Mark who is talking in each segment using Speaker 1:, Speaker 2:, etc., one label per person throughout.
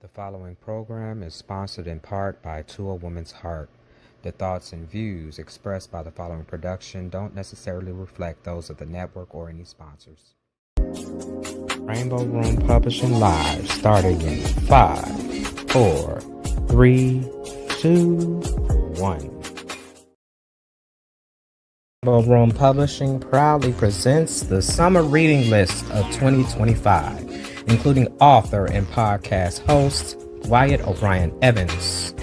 Speaker 1: The following program is sponsored in part by To a Woman's Heart. The thoughts and views expressed by the following production don't necessarily reflect those of the network or any sponsors. Rainbow Room Publishing Live, starting in 5, 4, 3, 2, 1. Rainbow Room Publishing proudly presents the summer reading list of 2025, including author and podcast host Wyatt O'Brian Evans,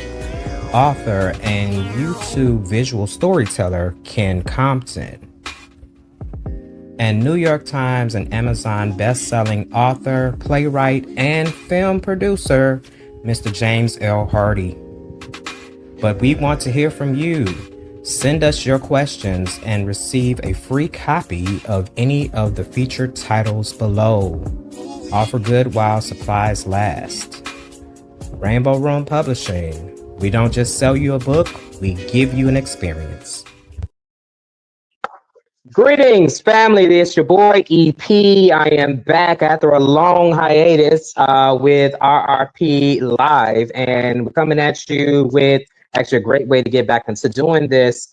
Speaker 1: author and YouTube visual storyteller Ken Compton, and New York Times and Amazon best-selling author, playwright, and film producer Mr. James L. Hardy. But we want to hear from you. Send us your questions and receive a free copy of any of the featured titles below. Offer good while supplies last. Rainbow Room Publishing. We don't just sell you a book, we give you an experience.
Speaker 2: Greetings, family. It's your boy EP. I am back after a long hiatus with RRP Live, and we're coming at you with actually a great way to get back into doing this,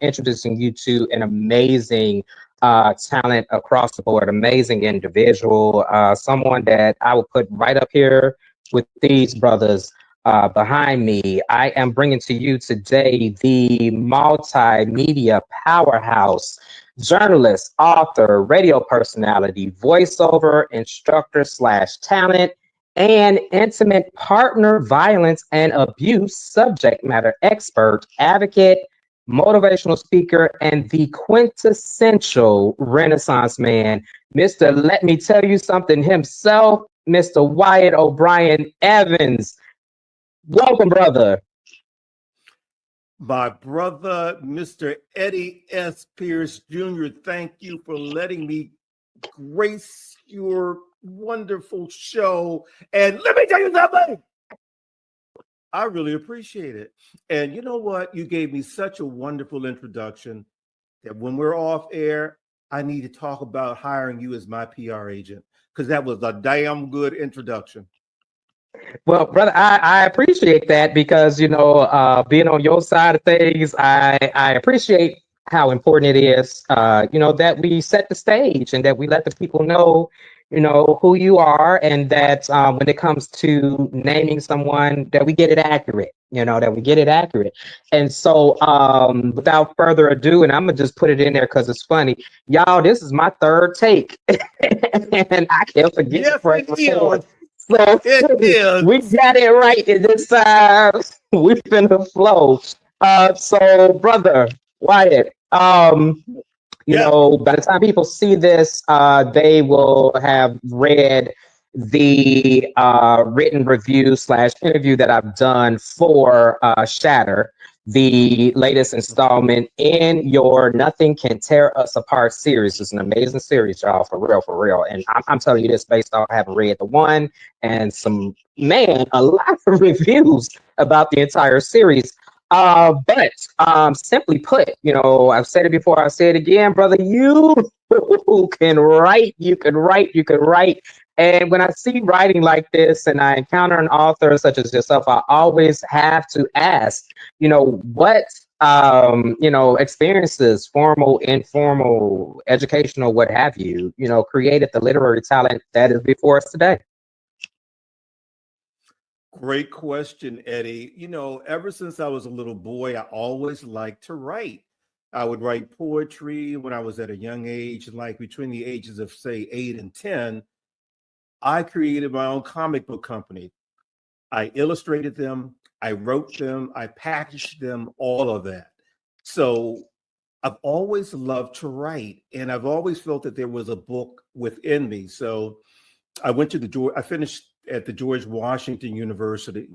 Speaker 2: introducing you to an amazing talent across the board, amazing individual, someone that I will put right up here with these brothers behind me. I am bringing to you today the multimedia powerhouse, journalist, author, radio personality, voiceover instructor / talent, and intimate partner violence and abuse subject matter expert, advocate, motivational speaker, and the quintessential Renaissance man, Mr. Let Me Tell You Something himself, Mr. Wyatt O'Brian Evans. Welcome, brother.
Speaker 3: My brother, Mr. Eddie S. Pierce Jr., thank you for letting me grace your wonderful show. And let me tell you something. I really appreciate it. And you know what? You gave me such a wonderful introduction that when we're off air, I need to talk about hiring you as my PR agent, because that was a damn good introduction.
Speaker 2: Well, brother, I appreciate that because, being on your side of things, I appreciate how important it is, that we set the stage and that we let the people know, who you are, and that when it comes to naming someone, that we get it accurate, And so without further ado, and I'm going to just put it in there because it's funny, y'all, this is my third take and I can't forget
Speaker 3: yes,
Speaker 2: to press record. So
Speaker 3: we
Speaker 2: got it right this time. We've been the flow. So brother Wyatt, by the time people see this, they will have read the written review / interview that I've done for Shatter, the latest installment in your Nothing Can Tear Us Apart series. It's an amazing series, y'all, for real. And I'm telling you this based on having read the one and a lot of reviews about the entire series. But simply put, I've said it before, I'll say it again, brother, you can write. And when I see writing like this and I encounter an author such as yourself, I always have to ask, what, experiences, formal, informal, educational, what have you, created the literary talent that is before us today?
Speaker 3: Great question, Eddie. Ever since I was a little boy, I always liked to write. I would write poetry when I was at a young age, like between the ages of, say, 8 and 10. I created my own comic book company. I illustrated them, I wrote them, I packaged them, all of that. So I've always loved to write, and I've always felt that there was a book within me. So I finished at the George Washington University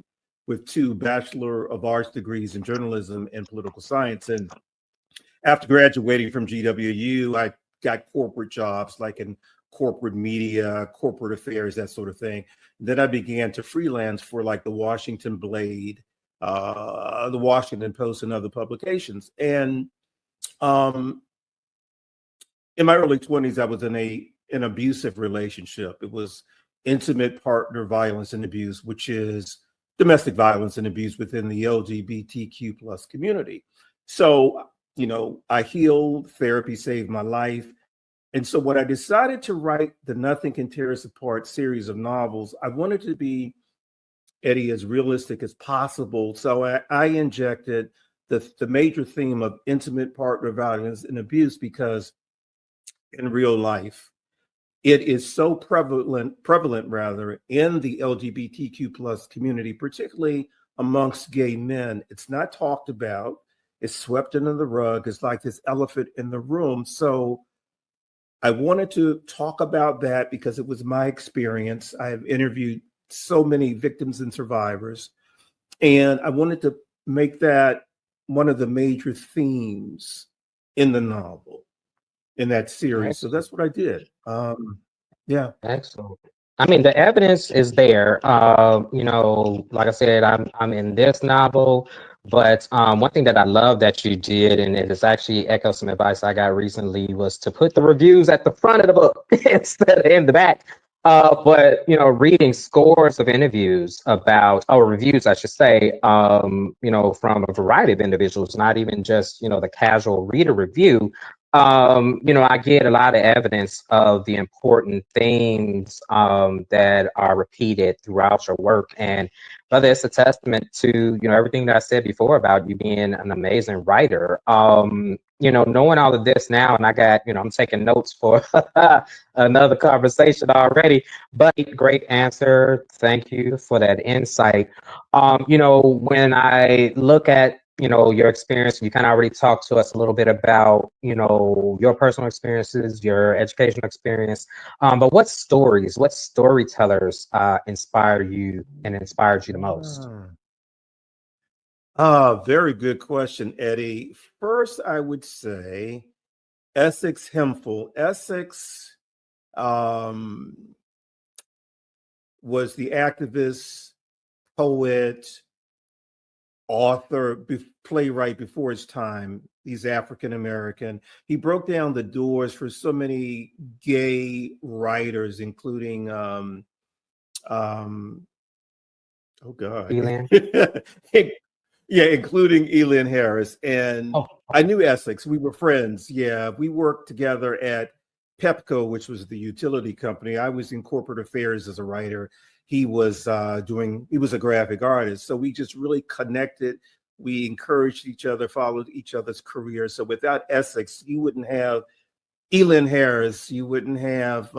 Speaker 3: with 2 Bachelor of Arts degrees in journalism and political science. And after graduating from GWU, I got corporate jobs like in corporate media, corporate affairs, that sort of thing. Then I began to freelance for like the Washington Blade, the Washington Post, and other publications. And in my early 20s, I was in an abusive relationship. It was intimate partner violence and abuse, which is domestic violence and abuse within the LGBTQ plus community. So, I healed, therapy saved my life. And so when I decided to write the Nothing Can Tear Us Apart series of novels, I wanted to be, Eddie, as realistic as possible. So I injected the major theme of intimate partner violence and abuse because in real life, it is so prevalent rather in the LGBTQ plus community, particularly amongst gay men. It's not talked about. It's swept under the rug. It's like this elephant in the room. So I wanted to talk about that because it was my experience. I have interviewed so many victims and survivors, and I wanted to make that one of the major themes in the novel, in that series. So that's what I did. Yeah.
Speaker 2: Excellent. I mean, the evidence is there. Like I said, I'm in this novel, but one thing that I love that you did, and it is actually echo some advice I got recently, was to put the reviews at the front of the book instead of in the back. But reading scores of interviews or reviews, I should say, from a variety of individuals, not even just the casual reader review. I get a lot of evidence of the important themes that are repeated throughout your work. And brother, it's a testament to, everything that I said before about you being an amazing writer. Knowing all of this now, and I got, I'm taking notes for another conversation already, but great answer. Thank you for that insight. When I look at your experience, you kind of already talked to us a little bit about, your personal experiences, your educational experience. But what storytellers inspired you the most?
Speaker 3: Very good question, Eddie. First, I would say Essex Hemphill. Essex was the activist, poet, author, playwright before his time. He's African American. He broke down the doors for so many gay writers, including oh God.
Speaker 2: Elin?
Speaker 3: Yeah, including Elin Harris. And
Speaker 2: Oh,
Speaker 3: I knew Essex. We were friends. Yeah, we worked together at Pepco, which was the utility company. I was in corporate affairs as a writer. He was he was a graphic artist. So we just really connected. We encouraged each other, followed each other's careers. So without Essex, you wouldn't have Elin Harris, you wouldn't have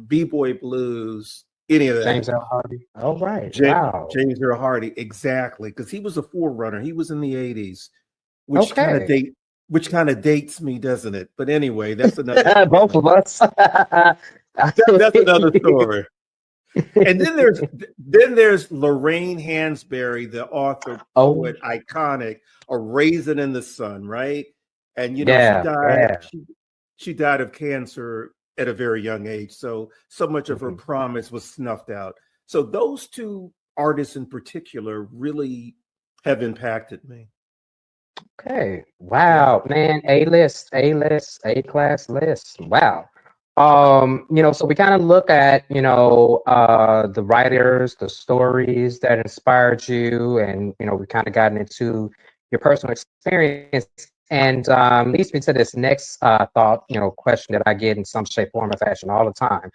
Speaker 3: B-Boy Blues, any of that.
Speaker 2: James L. Hardy. Oh, right.
Speaker 3: James Earl Hardy, exactly, because he was a forerunner. He was in the 80s, which kind of dates me, doesn't it? But anyway, that's another
Speaker 2: both of us.
Speaker 3: that's another story. And then there's Lorraine Hansberry, the author, poet, iconic, A Raisin in the Sun, right? And she died of cancer at a very young age. So much of her promise was snuffed out. So those two artists in particular really have impacted me.
Speaker 2: Okay. Wow, man. A-class list. Wow. So we kind of look at, the writers, the stories that inspired you, and, we kind of gotten into your personal experience. And leads me to this next thought, question that I get in some shape, form, or fashion all the time.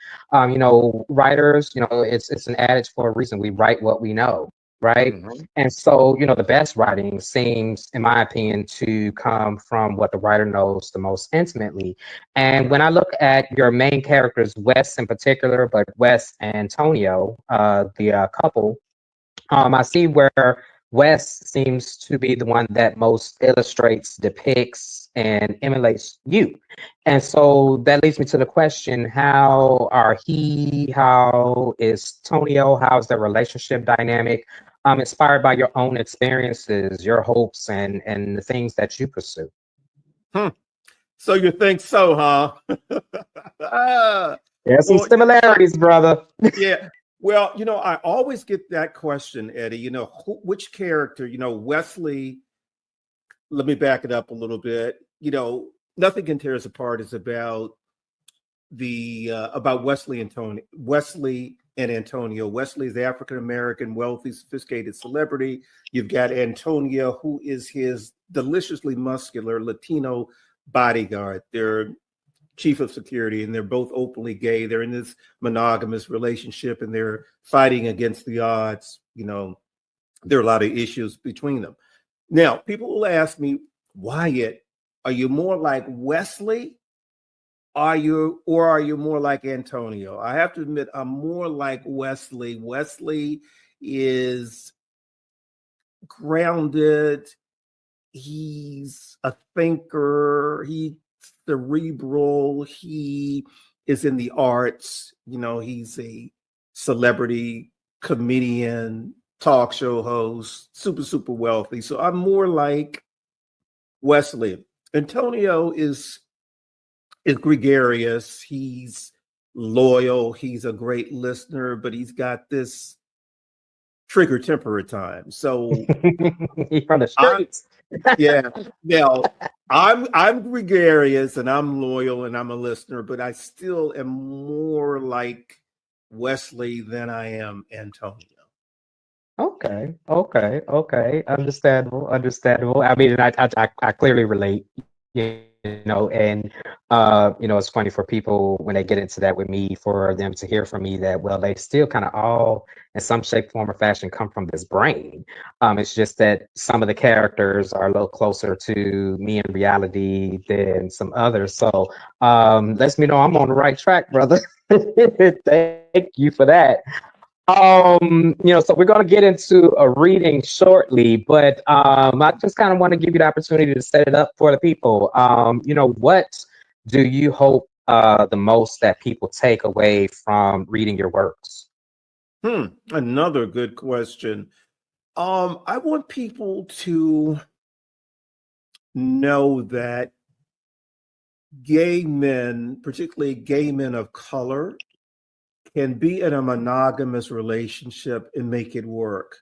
Speaker 2: Writers, it's an adage for a reason. We write what we know, right? Mm-hmm. And so, the best writing seems, in my opinion, to come from what the writer knows the most intimately. And when I look at your main characters, Wes in particular, but Wes and Antonio, the couple, I see where Wes seems to be the one that most illustrates, depicts, and emulates you. And so that leads me to the question, how is Tonio, how's their relationship dynamic, inspired by your own experiences, your hopes, and the things that you pursue?
Speaker 3: So you think so, huh?
Speaker 2: There's some similarities, brother.
Speaker 3: Yeah. Well, I always get that question, Eddie, which character, Wesley, let me back it up a little bit. Nothing Can Tear Us Apart is about about Wesley and Tony, Wesley and Antonio. Wesley is the African-American, wealthy, sophisticated celebrity. You've got Antonio, who is his deliciously muscular Latino bodyguard. They're chief of security, and they're both openly gay. They're in this monogamous relationship, and they're fighting against the odds. You know, there are a lot of issues between them. Now, people will ask me, Wyatt, are you more like Wesley? Are you more like Antonio? I have to admit, I'm more like Wesley. Wesley is grounded. He's a thinker. He's cerebral. He is in the arts. You know, he's a celebrity comedian, talk show host, super wealthy. So I'm more like Wesley. Antonio is gregarious. He's loyal. He's a great listener, but he's got this trigger temper at times. So
Speaker 2: he's from the streets.
Speaker 3: Yeah. Now I'm gregarious and I'm loyal and I'm a listener, but I still am more like Wesley than I am Antonio.
Speaker 2: Okay. Understandable. I mean, I clearly relate, you know, and you know, it's funny for people when they get into that with me, for them to hear from me that, well, they still kind of all in some shape, form, or fashion come from this brain. It's just that some of the characters are a little closer to me in reality than some others. So lets me know I'm on the right track, brother. Thank you for that. You know, so we're going to get into a reading shortly, but I just kind of want to give you the opportunity to set it up for the people. You know, what do you hope the most that people take away from reading your works?
Speaker 3: Another good question. I want people to know that gay men, particularly gay men of color, can be in a monogamous relationship and make it work.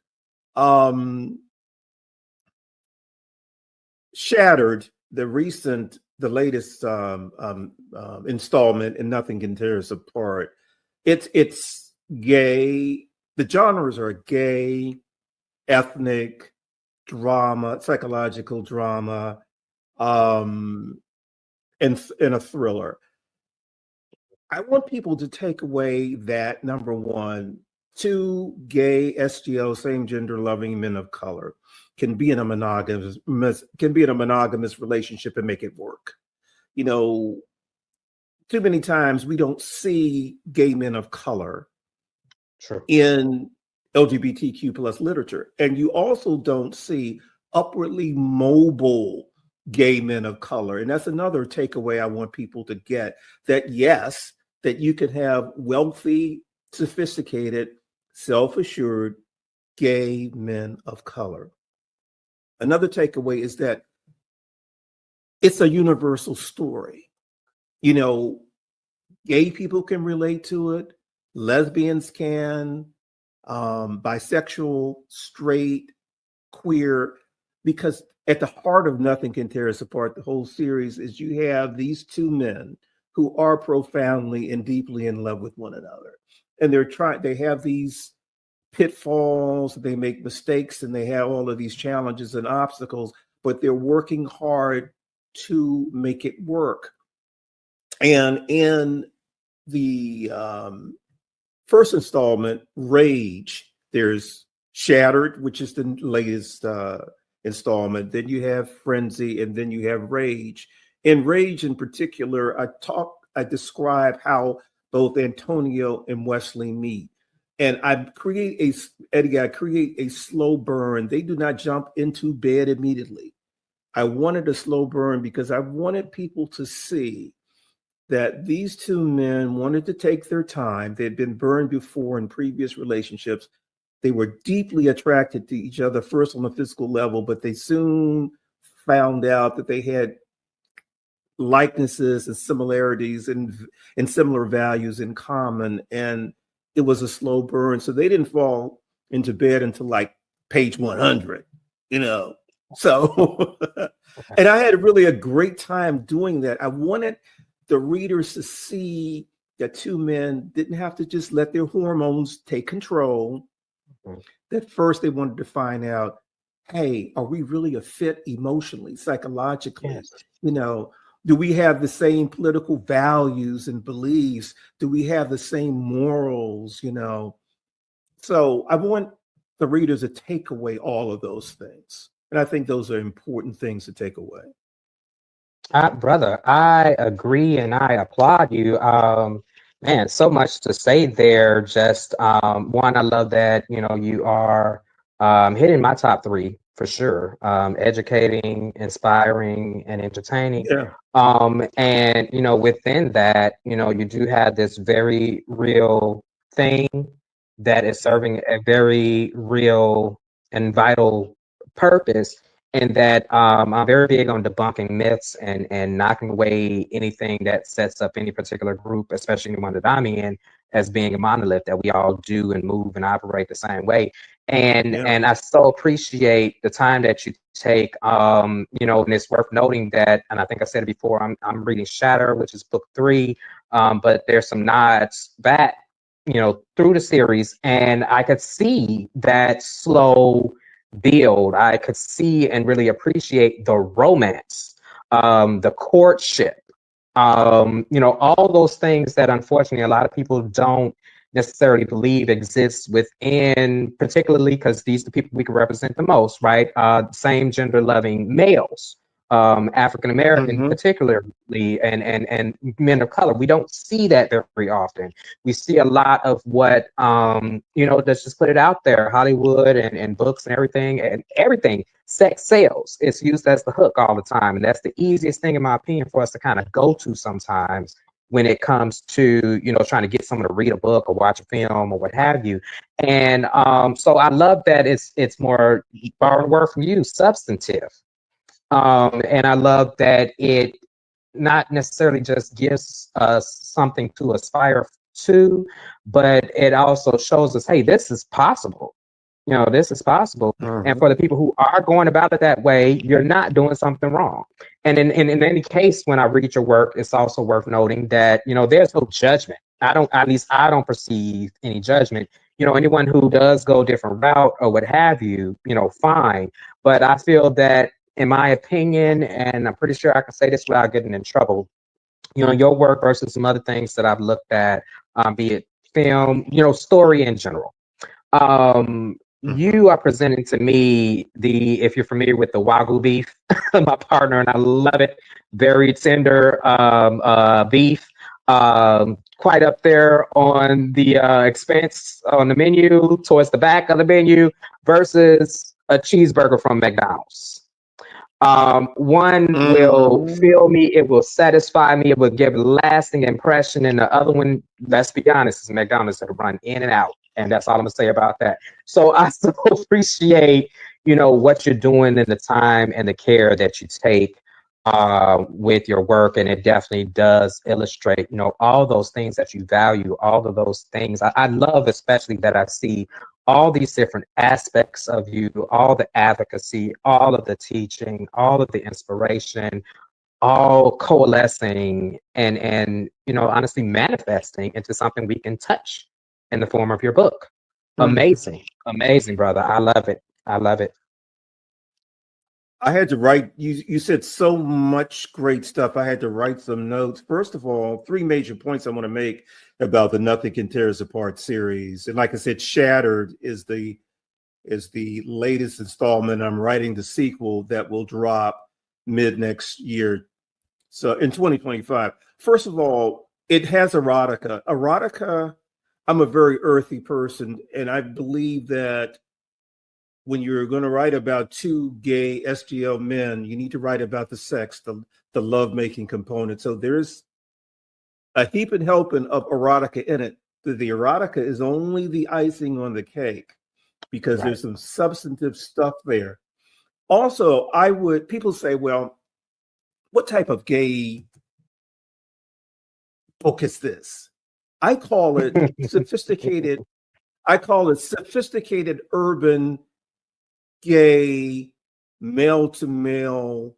Speaker 3: Shattered, the latest installment, and Nothing Can Tear Us Apart. It's gay. The genres are gay, ethnic, drama, psychological drama, and a thriller. I want people to take away that, number one, two gay, SGO, same gender loving men of color can be in a monogamous relationship and make it work. You know, too many times we don't see gay men of color in LGBTQ plus literature. And you also don't see upwardly mobile gay men of color. And that's another takeaway I want people to get, that yes, that you can have wealthy, sophisticated, self-assured gay men of color. Another takeaway is that it's a universal story. You know, gay people can relate to it, lesbians can, bisexual, straight, queer, because at the heart of Nothing Can Tear Us Apart, the whole series, is you have these two men who are profoundly and deeply in love with one another. And they have these pitfalls, they make mistakes, and they have all of these challenges and obstacles, but they're working hard to make it work. And in the first installment, Rage, there's Shattered, which is the latest installment. Then you have Frenzy, and then you have Rage. In Rage in particular, I describe how both Antonio and Wesley meet. And I create a slow burn. They do not jump into bed immediately. I wanted a slow burn because I wanted people to see that these two men wanted to take their time. They'd been burned before in previous relationships. They were deeply attracted to each other, first on a physical level, but they soon found out that they had likenesses and similarities and similar values in common. And it was a slow burn. So they didn't fall into bed until like page 100, you know. So, and I had really a great time doing that. I wanted the readers to see that two men didn't have to just let their hormones take control. That first they wanted to find out, hey, are we really a fit emotionally, psychologically?
Speaker 2: Yes.
Speaker 3: Do we have the same political values and beliefs? Do we have the same morals? So I want the readers to take away all of those things. And I think those are important things to take away.
Speaker 2: Brother, I agree and I applaud you. Man, so much to say there. Just one, I love that you are hitting my top three for sure. Educating, inspiring, and entertaining.
Speaker 3: Yeah.
Speaker 2: And within that, you do have this very real thing that is serving a very real and vital purpose. And that I'm very big on debunking myths and knocking away anything that sets up any particular group, especially the one that I'm in, as being a monolith, that we all do and move and operate the same way. And I so appreciate the time that you take, and it's worth noting that, and I think I said it before, I'm reading Shatter, which is book 3, but there's some nods back, through the series, and I could see that slow build. I could see and really appreciate the romance, the courtship, all those things that unfortunately a lot of people don't necessarily believe exists within, particularly because these are the people we can represent the most, right? Same gender loving males, African American particularly, and men of color. We don't see that very often. We see a lot of what, let's just put it out there, Hollywood and books and everything. Sex sells. It's used as the hook all the time. And that's the easiest thing, in my opinion, for us to kind of go to sometimes when it comes to, trying to get someone to read a book or watch a film or what have you. And so I love that it's more, borrowing a word from you, substantive. And I love that it not necessarily just gives us something to aspire to, but it also shows us, hey, this is possible. This is possible. And for the people who are going about it that way, you're not doing something wrong. And in any case, when I read your work, it's also worth noting that, there's no judgment. I don't perceive any judgment. Anyone who does go a different route or what have you, fine. But I feel that, in my opinion, and I'm pretty sure I can say this without getting in trouble, your work versus some other things that I've looked at, be it film, story in general. You are presenting to me if you're familiar with the Wagyu beef, my partner, and I love it, very tender beef, quite up there on the expense on the menu, towards the back of the menu, versus a cheeseburger from McDonald's. One will fill me, it will satisfy me, it will give a lasting impression, and the other one, let's be honest, is McDonald's that run in and out. And that's all I'm gonna say about that. So I so appreciate, what you're doing and the time and the care that you take with your work. And it definitely does illustrate, all those things that you value, all of those things. I love especially that I see all these different aspects of you, all the advocacy, all of the teaching, all of the inspiration, all coalescing and honestly manifesting into something we can touch in the form of your book. Amazing, brother. I love it.
Speaker 3: I had to write, you said so much great stuff. I had to write some notes. First of all, 3 major points I want to make about the Nothing Can Tear Us Apart series. And like I said, Shattered is the latest installment. I'm writing the sequel that will drop mid next year. So in 2025. First of all, it has erotica. Erotica, I'm a very earthy person, and I believe that when you're going to write about 2 gay SGL men, you need to write about the sex, the lovemaking component. So there's a heap and helping of erotica in it. The erotica is only the icing on the cake because there's some substantive stuff there. Also, people say, well, what type of gay book is this? I call it sophisticated. I call it sophisticated urban gay male to male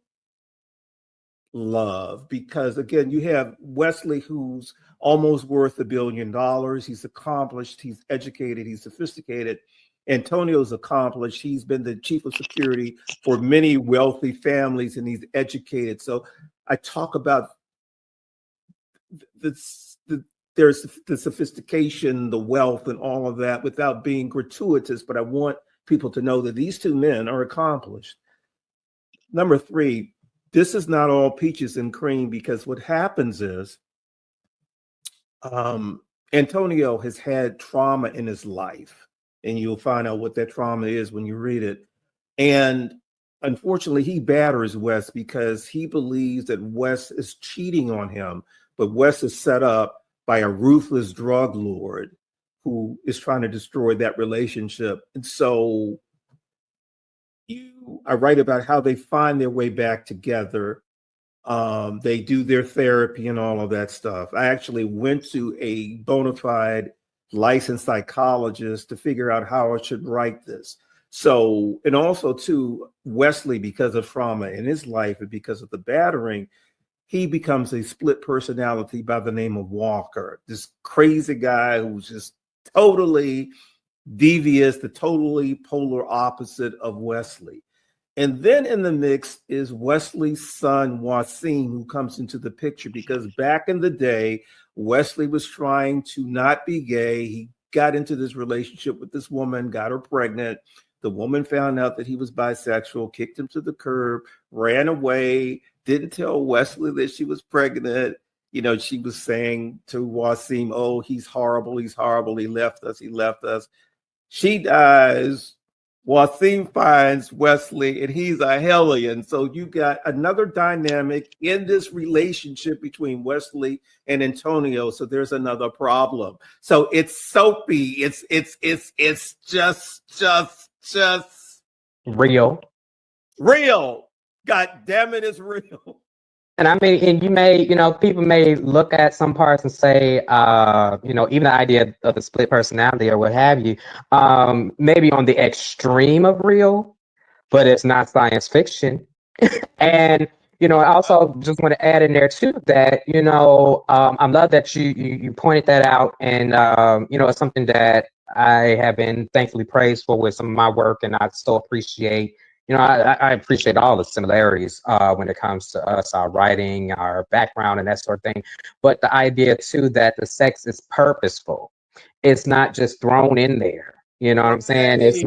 Speaker 3: love, because again, you have Wesley, who's almost worth $1 billion. He's accomplished, he's educated, he's sophisticated. Antonio's accomplished. He's been the chief of security for many wealthy families, and he's educated. So I talk about there's the sophistication, the wealth, and all of that without being gratuitous. But I want people to know that these two men are accomplished. Number three, this is not all peaches and cream, because what happens is Antonio has had trauma in his life, and you'll find out what that trauma is when you read it. And unfortunately, he batters Wes because he believes that Wes is cheating on him, but Wes is set up by a ruthless drug lord who is trying to destroy that relationship. And so I write about how they find their way back together. They do their therapy and all of that stuff. I actually went to a bona fide licensed psychologist to figure out how I should write this. So, and also too, Wesley, because of trauma in his life and because of the battering, he becomes a split personality by the name of Walker, this crazy guy who's just totally devious, the totally polar opposite of Wesley. And then in the mix is Wesley's son, Wasim, who comes into the picture, because back in the day, Wesley was trying to not be gay. He got into this relationship with this woman, got her pregnant. The woman found out that he was bisexual, kicked him to the curb, ran away, didn't tell Wesley that she was pregnant. You know, she was saying to Wasim, oh, he's horrible, he left us. She dies. Wasim finds Wesley, and he's a hellion. So you got another dynamic in this relationship between Wesley and Antonio. So there's another problem. So it's soapy. It's just
Speaker 2: real.
Speaker 3: God damn it, it's real.
Speaker 2: And I mean, and you may, people may look at some parts and say, even the idea of the split personality or what have you, maybe on the extreme of real, but it's not science fiction. And, I also just want to add in there too that, I love that you pointed that out. And, it's something that I have been thankfully praised for with some of my work, and I still appreciate. I appreciate all the similarities when it comes to us, our writing, our background, and that sort of thing. But the idea too that the sex is purposeful. It's not just thrown in there. You know what I'm saying? It's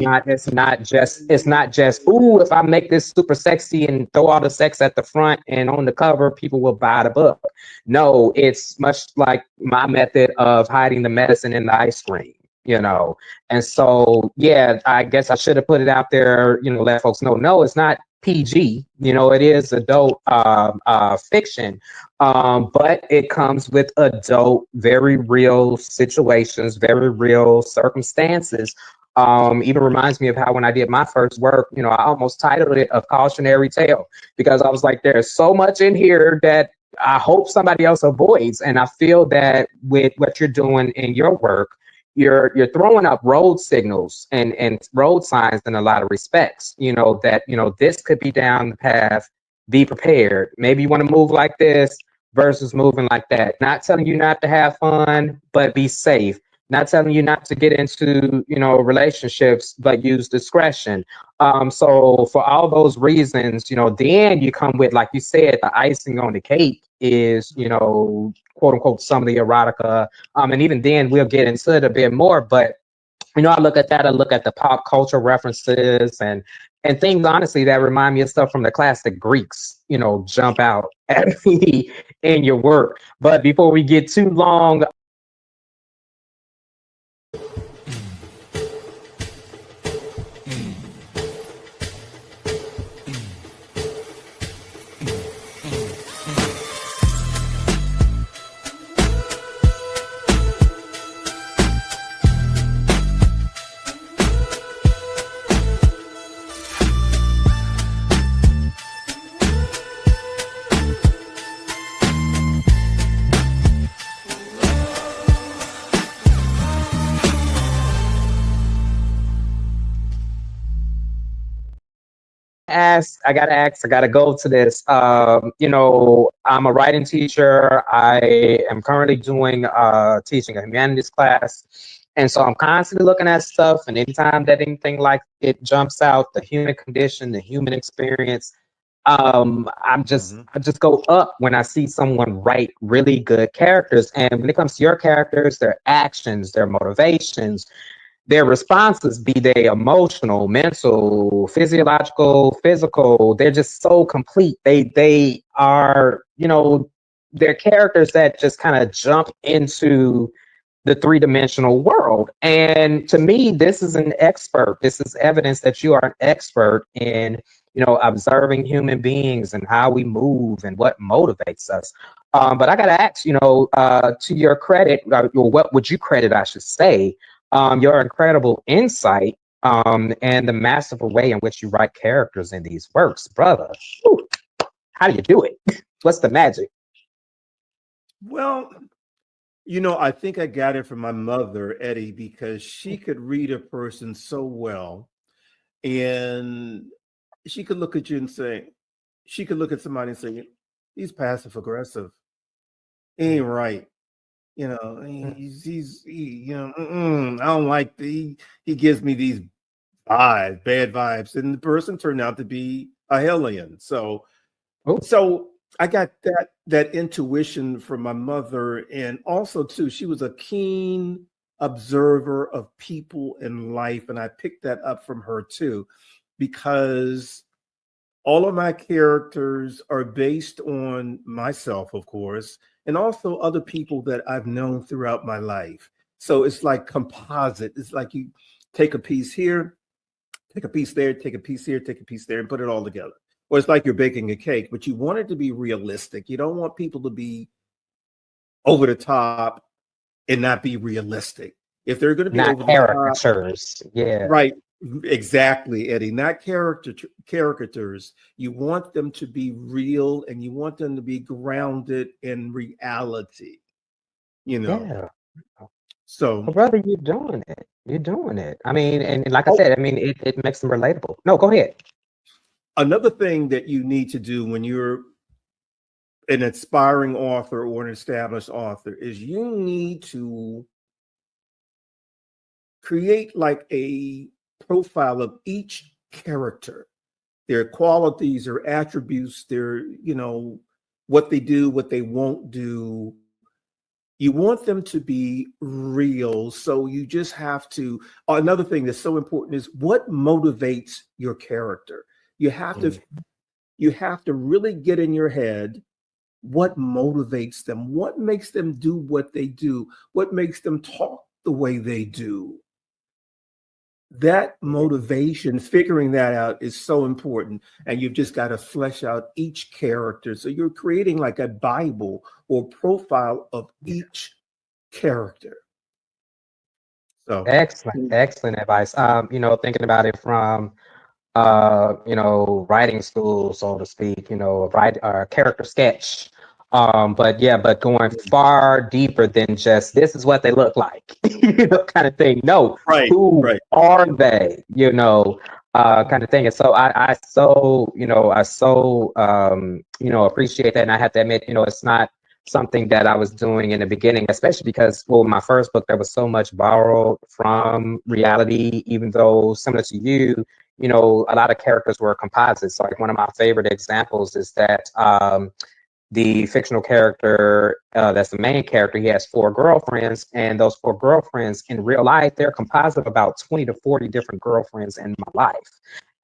Speaker 2: not just, ooh, if I make this super sexy and throw all the sex at the front and on the cover, people will buy the book. No, it's much like my method of hiding the medicine in the ice cream. And so, yeah, I guess I should have put it out there, let folks know, no, it's not PG, it is adult fiction, but it comes with adult, very real situations, very real circumstances. Even reminds me of how when I did my first work, I almost titled it A Cautionary Tale, because I was like, there's so much in here that I hope somebody else avoids. And I feel that with what you're doing in your work, you're throwing up road signals and road signs in a lot of respects, that, this could be down the path, be prepared. Maybe you want to move like this versus moving like that. Not telling you not to have fun, but be safe. Not telling you not to get into, relationships, but use discretion. So for all those reasons, then you come with, like you said, the icing on the cake is, quote unquote, some of the erotica. And even then we'll get into it a bit more, but, I look at that, I look at the pop culture references and things, honestly, that remind me of stuff from the classic Greeks, jump out at me in your work. But before we get too long, gotta go to this. You know, I'm a writing teacher. I am currently doing teaching a humanities class. And so I'm constantly looking at stuff, and anytime that anything like it jumps out, the human condition, the human experience,
Speaker 3: Mhm.
Speaker 2: I just go up when I see someone write really good characters. And when it comes to your characters, their actions, their motivations, their responses, be they emotional, mental, physiological, physical, they're just so complete. They are, you know, they're characters that just kind of jump into the three-dimensional world. And to me, this is an expert. This is evidence that you are an expert in, you know, observing human beings and how we move and what motivates us. But I got to ask, you know, to your credit, or what would you credit, I should say, your incredible insight and the masterful way in which you write characters in these works, brother. Whew, how do you do it? What's the magic?
Speaker 3: Well, you know, I think I got it from my mother, Eddie, because she could read a person so well, and she could look at you and say, she could look at somebody and say, he's passive aggressive. He ain't right. You know, I don't like he gives me these bad vibes, and the person turned out to be a hellion. So,
Speaker 2: Oh,
Speaker 3: so I got that intuition from my mother, and also too, she was a keen observer of people in life, and I picked that up from her too, because all of my characters are based on myself, of course, and also other people that I've known throughout my life. So it's like composite. It's like you take a piece here, take a piece there, take a piece here, take a piece there, and put it all together. Or it's like you're baking a cake, but you want it to be realistic. You don't want people to be over the top and not be realistic. If they're going to be
Speaker 2: not
Speaker 3: over the top,
Speaker 2: caricatures. Yeah.
Speaker 3: right, exactly, Eddie. Not caricatures. You want them to be real, and you want them to be grounded in reality. You know.
Speaker 2: Yeah.
Speaker 3: So,
Speaker 2: Well, brother, you're doing it. You're doing it. I mean, and like I
Speaker 3: oh,
Speaker 2: said, I mean, it makes them relatable. No, go ahead.
Speaker 3: another thing that you need to do when you're an aspiring author or an established author is you need to create like a profile of each character, their qualities or attributes, their, you know, what they do, what they won't do. You want them to be real. So you just have to, another thing that's so important is what motivates your character. You have to,
Speaker 2: Mm.
Speaker 3: you have to really get in your head what motivates them, what makes them do what they do, what makes them talk the way they do. That motivation, figuring that out is so important. And you've just got to flesh out each character. So you're creating like a Bible or profile of each character. So,
Speaker 2: Excellent, excellent advice. You know, thinking about it from you know, writing school, so to speak, you know, write a character sketch. But yeah, but going far deeper than just this is what they look like, you know, kind of thing. No,
Speaker 3: right,
Speaker 2: who
Speaker 3: right.
Speaker 2: are they? You know, kind of thing. And so I so, you know, you know, appreciate that. And I have to admit, you know, it's not something that I was doing in the beginning, especially because, well, my first book, there was so much borrowed from reality, even though similar to you know, a lot of characters were composites. Like one of my favorite examples is that the fictional character, that's the main character, he has four girlfriends, and those four girlfriends in real life, they're composite of about 20 to 40 different girlfriends in my life.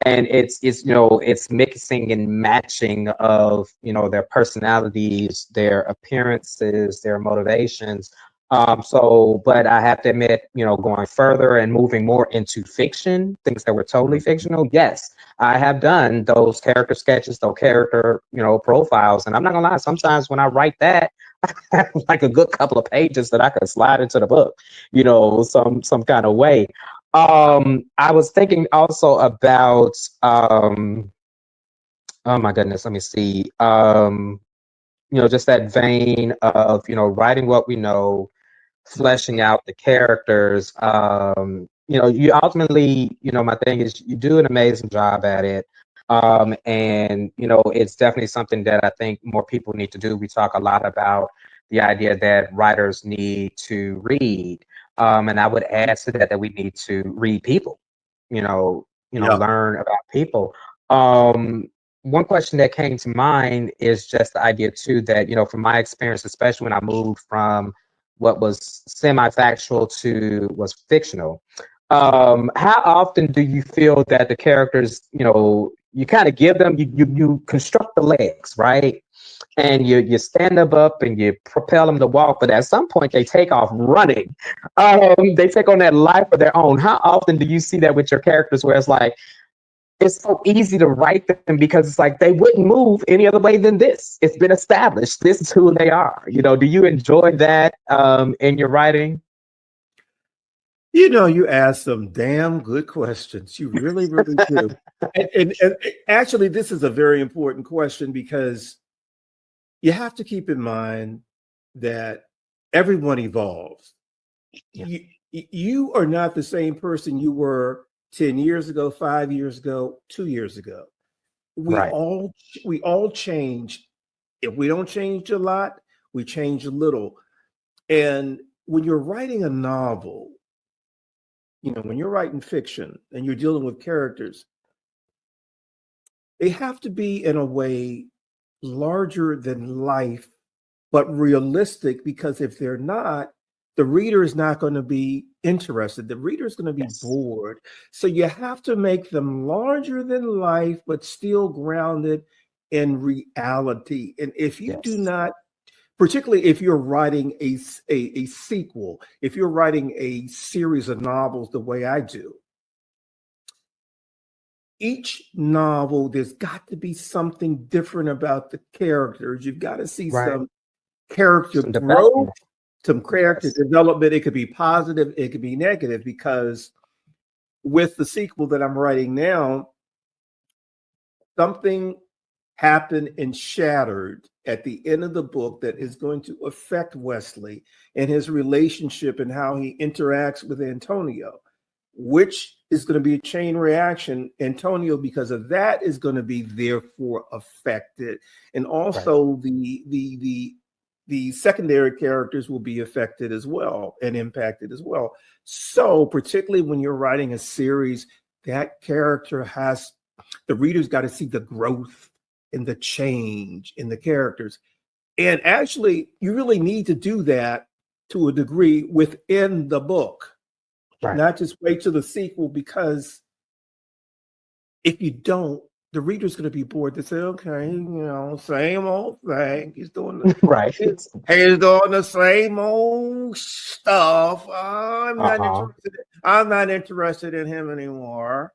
Speaker 2: And it's you know, it's mixing and matching of, you know, their personalities, their appearances, their motivations. So, but I have to admit, you know, going further and moving more into fiction, things that were totally fictional, yes, I have done those character sketches, those character, you know, profiles. And I'm not gonna lie, sometimes when I write that, I have like a good couple of pages that I could slide into the book, you know, some kind of way. I was thinking also about oh my goodness, let me see. You know, just that vein of, you know, writing what we know, fleshing out the characters. You know, you ultimately, you know, my thing is you do an amazing job at it. And, it's definitely something that I think more people need to do. We talk a lot about the idea that writers need to read. And I would add to that we need to read people,
Speaker 3: Yeah.
Speaker 2: learn about people. One question that came to mind is just the idea too that, from my experience, especially when I moved from what was semi-factual to was fictional, how often do you feel that the characters, you kind of give them, you construct the legs, right? And you stand them up and you propel them to walk, but at some point they take off running. They take on that life of their own. How often do you see that with your characters where it's like, it's so easy to write them because it's like they wouldn't move any other way than this. It's been established. This is who they are. Do you enjoy that in your writing?
Speaker 3: You ask some damn good questions. You really, really do. And actually, this is a very important question because you have to keep in mind that everyone evolves. Yeah. You are not the same person you were 10 years ago, 5 years ago, 2 years ago. We all change. If we don't change a lot, we change a little. And when you're writing a novel, when you're writing fiction and you're dealing with characters, they have to be in a way larger than life, but realistic, because if they're not, the reader is not going to be interested. The reader is going to be bored. So you have to make them larger than life, but still grounded in reality. And if you do not, particularly if you're writing a sequel, if you're writing a series of novels the way I do, each novel, there's got to be something different about the characters. You've got to see some character growth, some character development. It could be positive, it could be negative, because with the sequel that I'm writing now, something happened and shattered at the end of the book that is going to affect Wesley and his relationship and how he interacts with Antonio, which is going to be a chain reaction. Antonio, because of that, is going to be therefore affected. And also the secondary characters will be affected as well and impacted as well. So particularly when you're writing a series, that character the reader's got to see the growth and the change in the characters. And actually, you really need to do that to a degree within the book, not just wait to the sequel, because if you don't, the reader's going to be bored. They say, okay, same old thing. He's doing he's doing the same old stuff. I'm not interested in him anymore.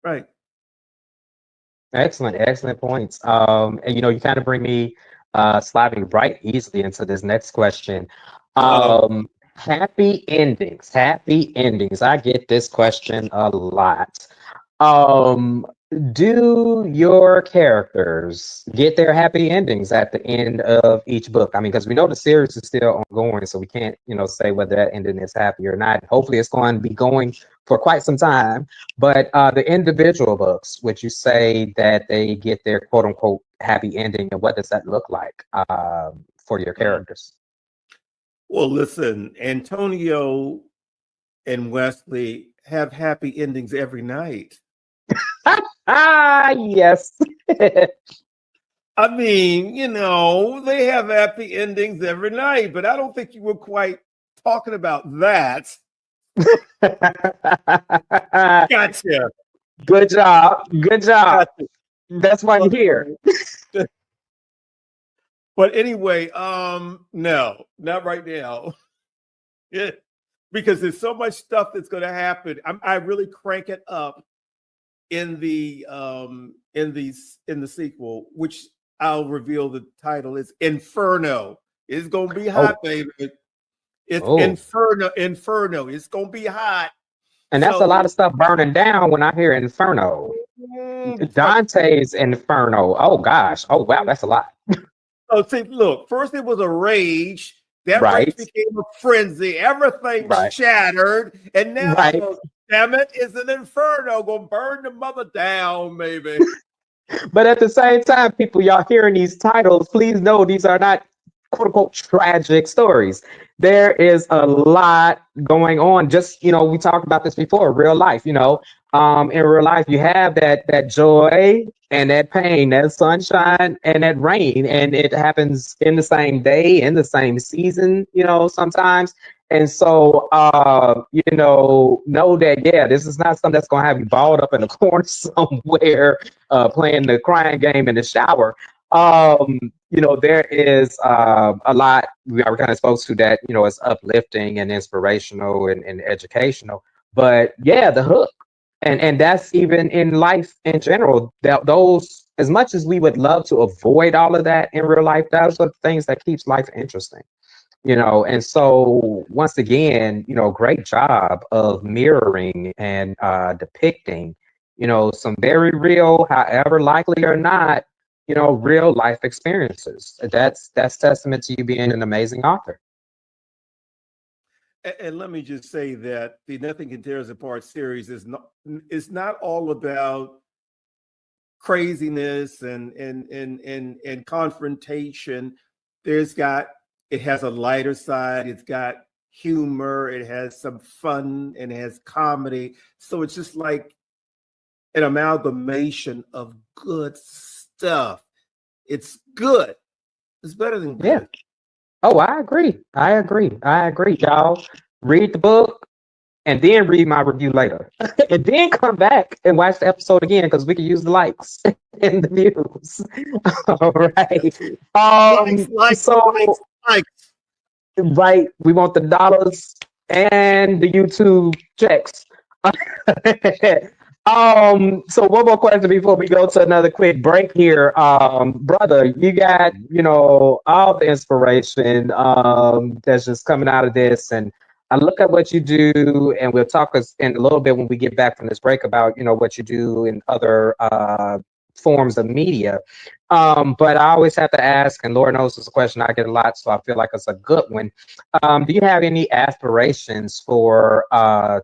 Speaker 3: Right.
Speaker 2: Excellent points. And you kind of bring me sliding right easily into this next question. Happy endings. I get this question a lot. Do your characters get their happy endings at the end of each book? I mean, because we know the series is still ongoing, so we can't, say whether that ending is happy or not. Hopefully it's going to be going for quite some time. But the individual books, would you say that they get their quote unquote happy ending, and what does that look like for your characters?
Speaker 3: Well, listen, Antonio and Wesley have happy endings every night.
Speaker 2: Yes.
Speaker 3: I mean, they have happy endings every night, but I don't think you were quite talking about that. Gotcha.
Speaker 2: Good job. Gotcha. That's why you're here.
Speaker 3: But anyway, no, not right now. Because there's so much stuff that's going to happen. I really crank it up in the sequel, which I'll reveal the title is Inferno. It's going to be hot, baby. It's Inferno. It's going to be hot.
Speaker 2: And that's a lot of stuff burning down when I hear Inferno. Dante's Inferno. Oh gosh. Oh wow, that's a lot.
Speaker 3: Oh, see, look, first it was a rage. That rage became a frenzy. Everything shattered. And now damn it, it's an inferno. Gonna burn the mother down, baby.
Speaker 2: But at the same time, people, y'all hearing these titles, please know these are not quote unquote tragic stories. There is a lot going on. Just, we talked about this before, real life, in real life, you have that joy and that pain, that sunshine and that rain, and it happens in the same day, in the same season, sometimes. And so, know that, yeah, this is not something that's going to have you balled up in a corner somewhere, playing the crying game in the shower. There is a lot we are kind of supposed to that, is uplifting and inspirational and educational. But yeah, the hook. And that's even in life in general. That those, as much as we would love to avoid all of that in real life, those are the things that keeps life interesting. And so once again, great job of mirroring and depicting, some very real, however likely or not, real life experiences. That's testament to you being an amazing author.
Speaker 3: And let me just say that the Nothing Can Tear Us Apart series is not all about craziness and confrontation. It has a lighter side, it's got humor, it has some fun, and it has comedy. So it's just like an amalgamation of good stuff. It's good. It's better than good.
Speaker 2: Yeah. Oh, I agree. Y'all read the book and then read my review later. And then come back and watch the episode again, because we can use the likes and the views. All right.
Speaker 3: Likes.
Speaker 2: Right. We want the dollars and the YouTube checks. So one more question before we go to another quick break here. Brother, you got, all the inspiration that's just coming out of this. And I look at what you do, and we'll talk in a little bit when we get back from this break about, what you do in other forms of media. But I always have to ask, and Lord knows it's a question I get a lot, so I feel like it's a good one. Do you have any aspirations for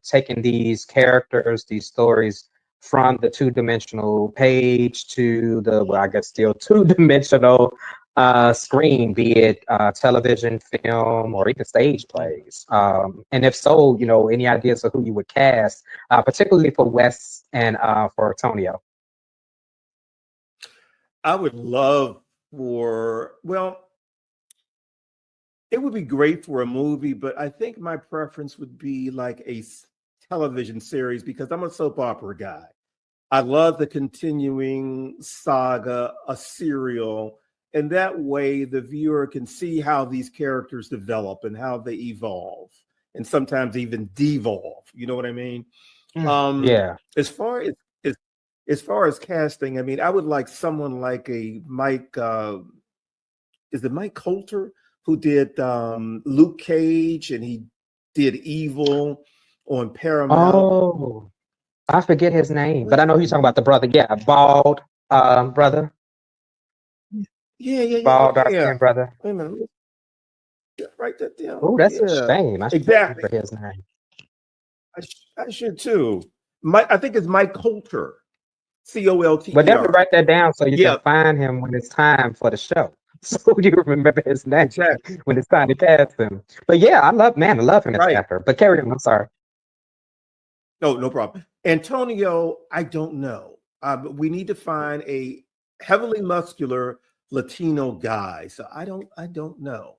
Speaker 2: taking these characters, these stories, from the two-dimensional page to the, well, I guess still two-dimensional screen, be it television, film, or even stage plays? And if so, any ideas of who you would cast, particularly for Wes and for Antonio?
Speaker 3: I would love it would be great for a movie, but I think my preference would be like a television series, because I'm a soap opera guy. I love the continuing saga, a serial, and that way the viewer can see how these characters develop and how they evolve, and sometimes even devolve. You know what I mean?
Speaker 2: Yeah.
Speaker 3: As far as casting, I mean, I would like someone like a Mike. Is it Mike Coulter, who did Luke Cage, and he did Evil on Paramount?
Speaker 2: Oh, I forget his name, but I know you're talking about the brother. Yeah, bald brother.
Speaker 3: Yeah.
Speaker 2: Bald dark-skinned brother.
Speaker 3: Wait a minute. Write that down.
Speaker 2: Oh, that's a shame. I should
Speaker 3: Exactly.
Speaker 2: remember his name.
Speaker 3: I should too. I think it's Mike Coulter. Coulter.
Speaker 2: But definitely write that down so you can find him when it's time for the show. So you remember his name when it's time to cast him. But yeah, I love him as an actor. But carry on. I'm sorry.
Speaker 3: No problem. Antonio, I don't know. We need to find a heavily muscular Latino guy. So I don't know.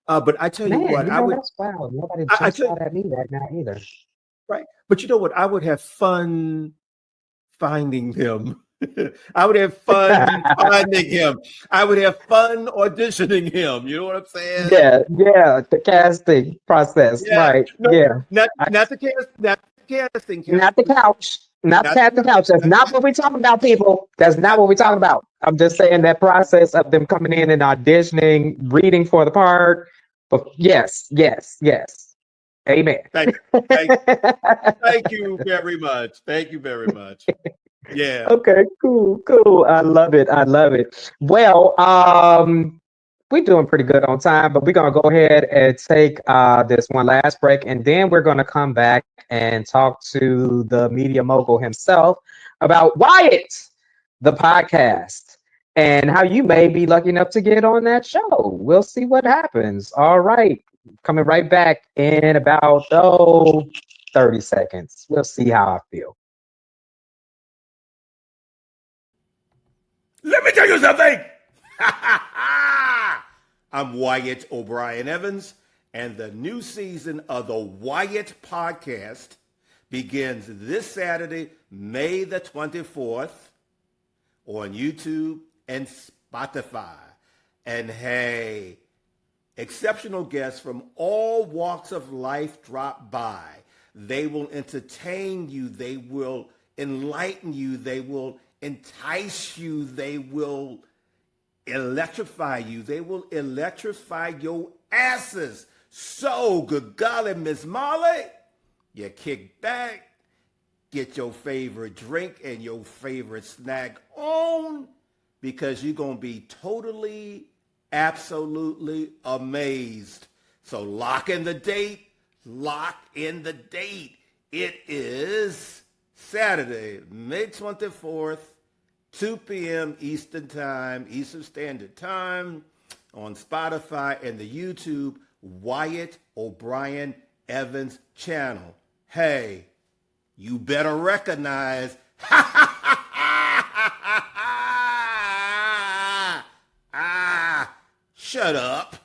Speaker 3: But I tell you what, I would.
Speaker 2: That's wild. Nobody jumps out at me right now either.
Speaker 3: Right. But you know what? I would have fun finding him. I would have fun finding him. I would have fun auditioning him. You know what I'm saying?
Speaker 2: Yeah. The casting process.
Speaker 3: Yeah.
Speaker 2: Right.
Speaker 3: No,
Speaker 2: yeah.
Speaker 3: Not the casting.
Speaker 2: Not the couch. Not the couch. That's not what we're talking about, people. That's not what we're talking about. I'm just saying that process of them coming in and auditioning, reading for the part. But yes. Amen.
Speaker 3: Thank you very much. Thank you very much. Yeah.
Speaker 2: Okay, cool. I love it. Well, we're doing pretty good on time, but we're going to go ahead and take this one last break, and then we're going to come back and talk to the media mogul himself about Wyatt, the podcast, and how you may be lucky enough to get on that show. We'll see what happens. All right. Coming right back in about 30 seconds. We'll see how I feel.
Speaker 3: Let me tell you something. I'm Wyatt O'Brian Evans, and the new season of the Wyatt podcast begins this Saturday, May the 24th, on YouTube and Spotify. And hey, exceptional guests from all walks of life drop by. They will entertain you. They will enlighten you. They will entice you. They will electrify you. They will electrify your asses. So, good golly, Miss Molly, you kick back, get your favorite drink and your favorite snack on, because you're going to be totally, absolutely amazed. So lock in the date. Lock in the date. It is Saturday, May 24th, 2 p.m. Eastern Standard Time, on Spotify and the YouTube Wyatt O'Brian Evans channel. Hey, you better recognize. Shut up.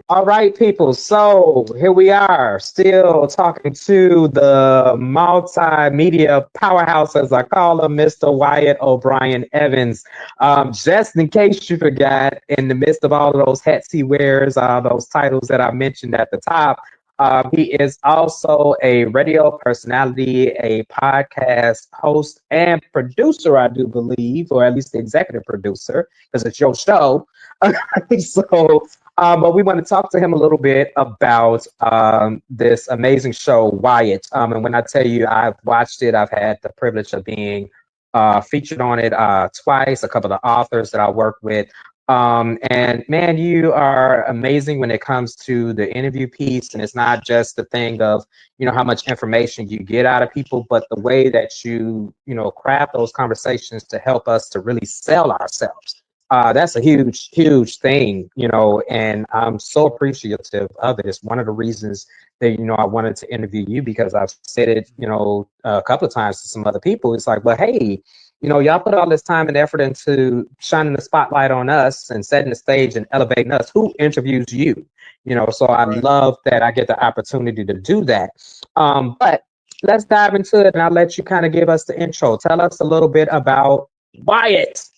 Speaker 2: All right, people. So here we are, still talking to the multimedia powerhouse, as I call him, Mr. Wyatt O'Brian Evans. Just in case you forgot, in the midst of all of those hats he wears, those titles that I mentioned at the top, he is also a radio personality, a podcast host, and producer, I do believe, or at least the executive producer, because it's your show. But we want to talk to him a little bit about this amazing show, Wyatt. And when I tell you I've watched it, I've had the privilege of being featured on it twice, a couple of authors that I work with. And man, you are amazing when it comes to the interview piece. And it's not just the thing of, how much information you get out of people, but the way that you craft those conversations to help us to really sell ourselves. That's a huge, huge thing, and I'm so appreciative of it. It's one of the reasons that, I wanted to interview you, because I've said it, a couple of times to some other people. It's like, well, hey, y'all put all this time and effort into shining the spotlight on us and setting the stage and elevating us. Who interviews you? So I love that I get the opportunity to do that. But let's dive into it, and I'll let you kind of give us the intro. Tell us a little bit about Wyatt.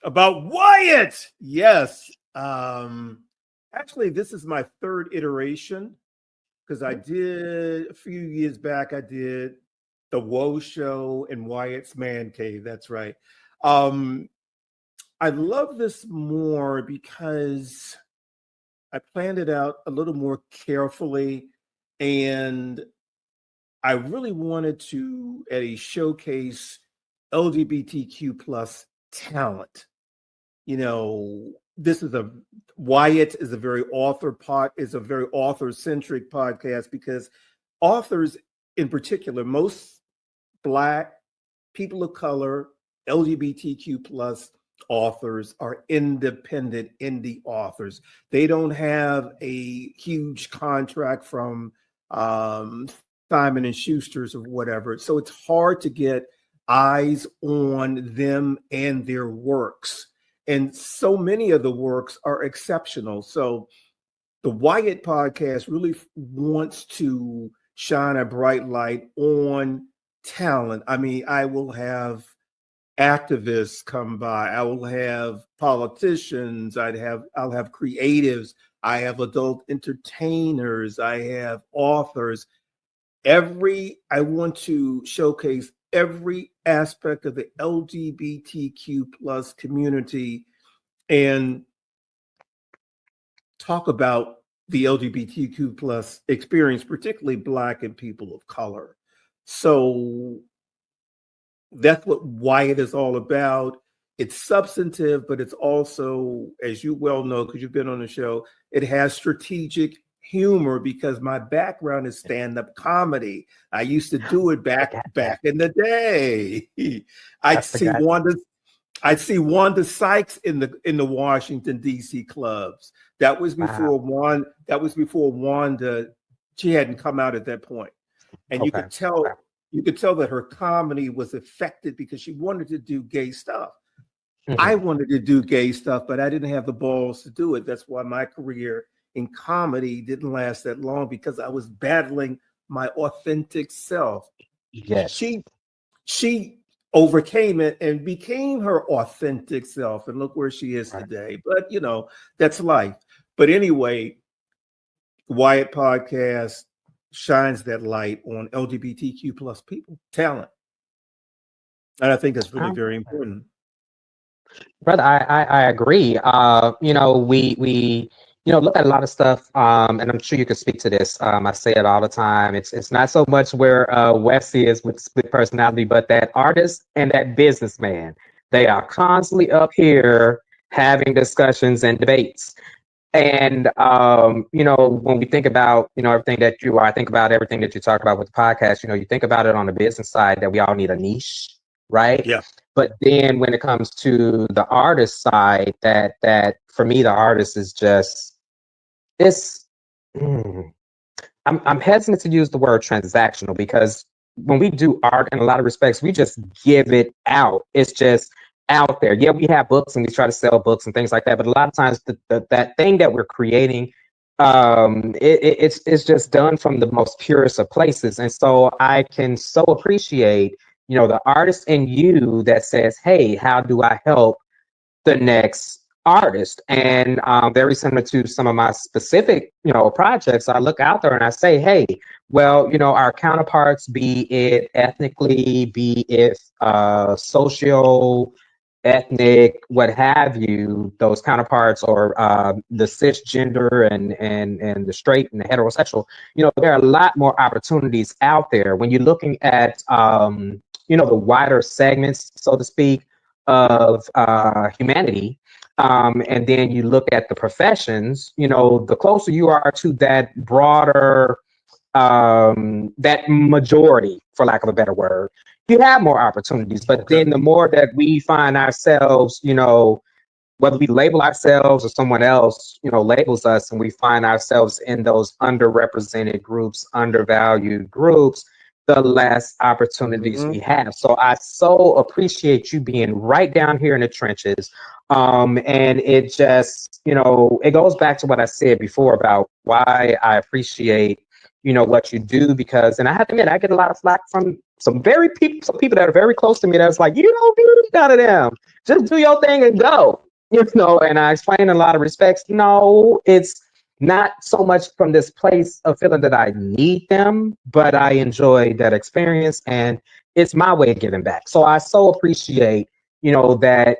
Speaker 3: About Wyatt. Yes. Actually, this is my third iteration, because I did a few years back, I did the Woe Show and Wyatt's Man Cave. That's right. I love this more because I planned it out a little more carefully, and I really wanted to, Eddie, showcase LGBTQ plus talent. This is Wyatt is a very author-centric podcast, because authors in particular, most Black, people of color, LGBTQ plus authors are independent indie authors. They don't have a huge contract from Simon and Schuster's or whatever. So it's hard to get eyes on them and their works. And so many of the works are exceptional. So the Wyatt podcast really wants to shine a bright light on talent. I mean, I will have activists come by. I will have politicians. I'll have creatives. I have adult entertainers. I have authors. I want to showcase every aspect of the LGBTQ plus community and talk about the LGBTQ plus experience, particularly Black and people of color. So that's what Wyatt is all about. it's substantive, but it's also, as you well know, because you've been on the show, it has strategic humor because my background is stand-up comedy. I used to do it back in the day. I'd see Wanda Sykes in the Washington D.C. clubs. That was before Wanda. She hadn't come out at that point, and you could tell that her comedy was affected because she wanted to do gay stuff. Mm-hmm. I wanted to do gay stuff, but I didn't have the balls to do it. That's why my career in comedy didn't last that long, because I was battling my authentic self.
Speaker 2: Yes.
Speaker 3: She overcame it and became her authentic self, and look where she is today. But that's life. But anyway, Wyatt Podcast shines that light on LGBTQ plus people, talent. And I think that's really very important.
Speaker 2: Brother, I agree. We look at a lot of stuff, and I'm sure you can speak to this. I say it all the time. It's not so much where Wes is with personality, but that artist and that businessman. They are constantly up here having discussions and debates. And when we think about everything that you are, I think about everything that you talk about with the podcast. You think about it on the business side that we all need a niche, right?
Speaker 3: Yeah.
Speaker 2: But then when it comes to the artist side, that for me, the artist is just, I'm hesitant to use the word transactional, because when we do art, in a lot of respects, we just give it out. It's just out there. Yeah, we have books and we try to sell books and things like that. But a lot of times that thing that we're creating, it's just done from the most purest of places. And so I can so appreciate the artist in you that says, hey, how do I help the next artist? And very similar to some of my specific, projects, I look out there and I say, hey, well, our counterparts, be it ethnically, be it social, ethnic, what have you, those counterparts, or the cisgender and the straight and the heterosexual, there are a lot more opportunities out there when you're looking at the wider segments, so to speak, of humanity. And then you look at the professions, the closer you are to that broader, that majority, for lack of a better word, you have more opportunities. But then the more that we find ourselves, whether we label ourselves or someone else, labels us, and we find ourselves in those underrepresented groups, undervalued groups, the less opportunities we have. So I so appreciate you being right down here in the trenches. And it just, it goes back to what I said before about why I appreciate, what you do, because, and I have to admit, I get a lot of flack from some people that are very close to me that's like, you don't do none of them. Just do your thing and go, and I explain in a lot of respects, no, it's not so much from this place of feeling that I need them, but I enjoy that experience and it's my way of giving back. So I so appreciate, that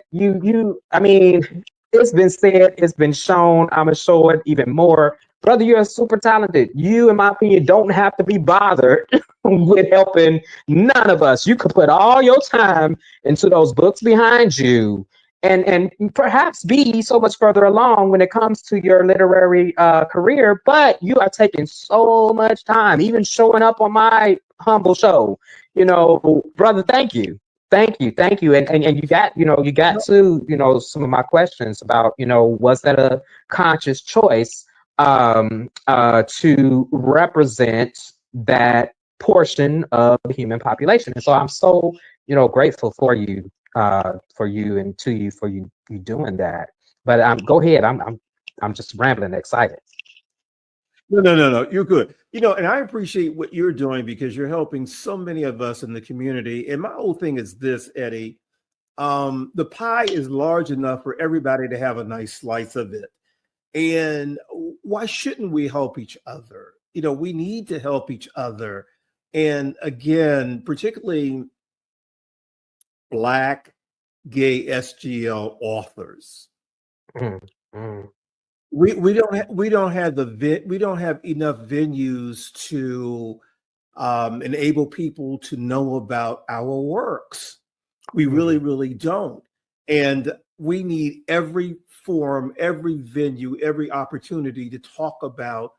Speaker 2: I mean, it's been said, it's been shown, I'm gonna show it even more. Brother, you're super talented. You, in my opinion, don't have to be bothered with helping none of us. You could put all your time into those books behind you and perhaps be so much further along when it comes to your literary career, but you are taking so much time, even showing up on my humble show. Brother, thank you. Thank you. And you got to, some of my questions about, was that a conscious choice to represent that portion of the human population? And so I'm so, grateful for you and to you for you doing that. But go ahead. I'm just rambling, excited.
Speaker 3: No. You're good. And I appreciate what you're doing because you're helping so many of us in the community. And my whole thing is this, Eddie. The pie is large enough for everybody to have a nice slice of it. And why shouldn't we help each other? We need to help each other. And again, particularly Black, gay SGL authors. We don't have enough venues to enable people to know about our works. We really don't. And we need every forum, every venue, every opportunity to talk about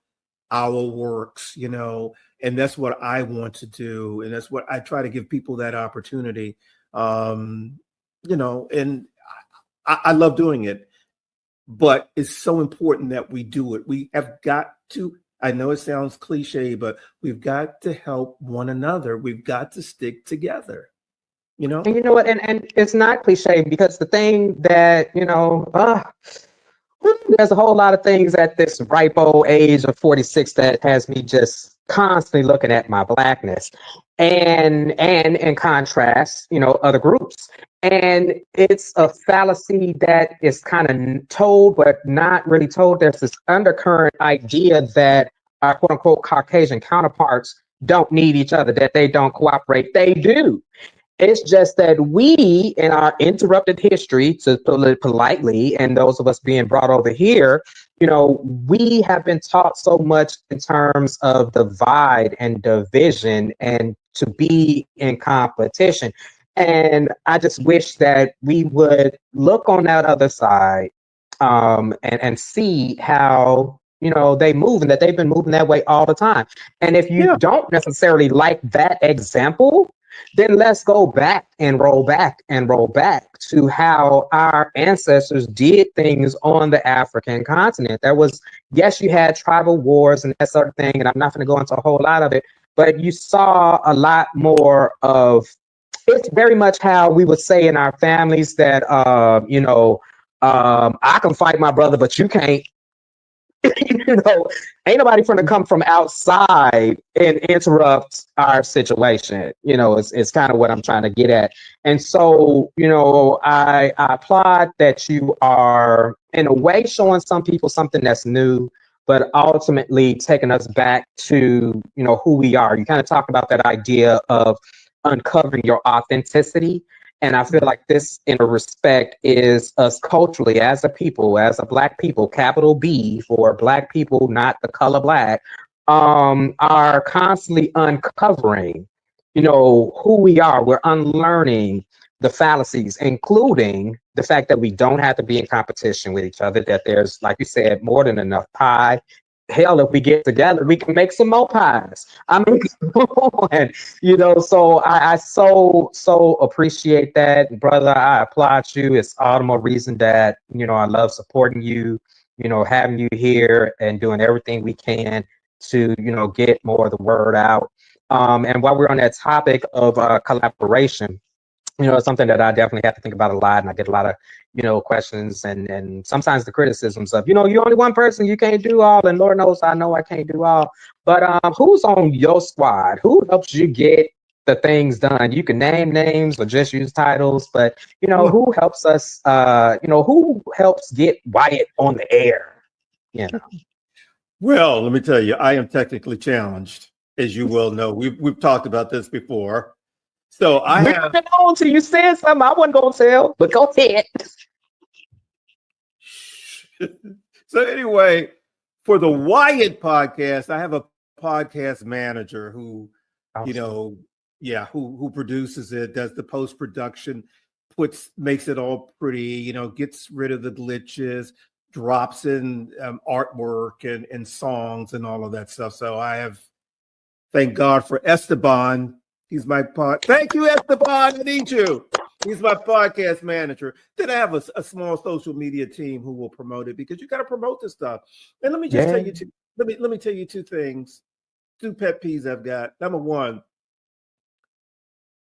Speaker 3: our works, and that's what I want to do. And that's what I try to give people, that opportunity. And I love doing it, but it's so important that we do it. We have got to, I know it sounds cliche, but we've got to help one another. We've got to stick together,
Speaker 2: And you know what? And it's not cliche, because the thing that, there's a whole lot of things at this ripe old age of 46 that has me just constantly looking at my blackness, and in contrast, other groups. And it's a fallacy that is kind of told, but not really told. There's this undercurrent idea that our quote unquote Caucasian counterparts don't need each other, that they don't cooperate. They do. It's just that we, in our interrupted history, to put it politely, and those of us being brought over here, we have been taught so much in terms of divide and division and to be in competition. And I just wish that we would look on that other side, and see how they move, and that they've been moving that way all the time. And if you don't necessarily like that example, then let's go back and roll back to how our ancestors did things on the African continent. Yes, you had tribal wars and that sort of thing, and I'm not going to go into a whole lot of it, but you saw a lot more of, it's very much how we would say in our families that, I can fight my brother, but you can't. Ain't nobody going to come from outside and interrupt our situation. It's kind of what I'm trying to get at. And so, I applaud that you are, in a way, showing some people something that's new, but ultimately taking us back to, who we are. You kind of talk about that idea of uncovering your authenticity. And I feel like this, in a respect, is us culturally, as a people, as a Black people, capital B for Black people, not the color Black, are constantly uncovering, who we are. We're unlearning the fallacies, including the fact that we don't have to be in competition with each other, that there's, like you said, more than enough pie. Hell, if we get together, we can make some more pies. I mean, come on, so I so appreciate that, brother. I applaud you. It's all the more reason that, I love supporting you, having you here and doing everything we can to, get more of the word out. And while we're on that topic of collaboration, it's something that I definitely have to think about a lot, and I get a lot of, questions and sometimes the criticisms of, you're only one person, you can't do all, and Lord knows I know I can't do all. But who's on your squad? Who helps you get the things done? You can name names or just use titles, but who helps us? Who helps get Wyatt on the air?
Speaker 3: Well, let me tell you, I am technically challenged, as you well know. We've talked about this before. So I have
Speaker 2: been on till you said something I wasn't gonna tell, but go ahead.
Speaker 3: So anyway, for the Wyatt podcast, I have a podcast manager who,
Speaker 2: Awesome.
Speaker 3: who produces it, does the post-production, makes it all pretty, gets rid of the glitches, drops in artwork and songs and all of that stuff. So I have, thank God for Esteban. He's my Thank you, Esteban. I need you. He's my podcast manager. Then I have a small social media team who will promote it, because you got to promote this stuff. And let me just tell you let me tell you two things, two pet peeves I've got. Number one,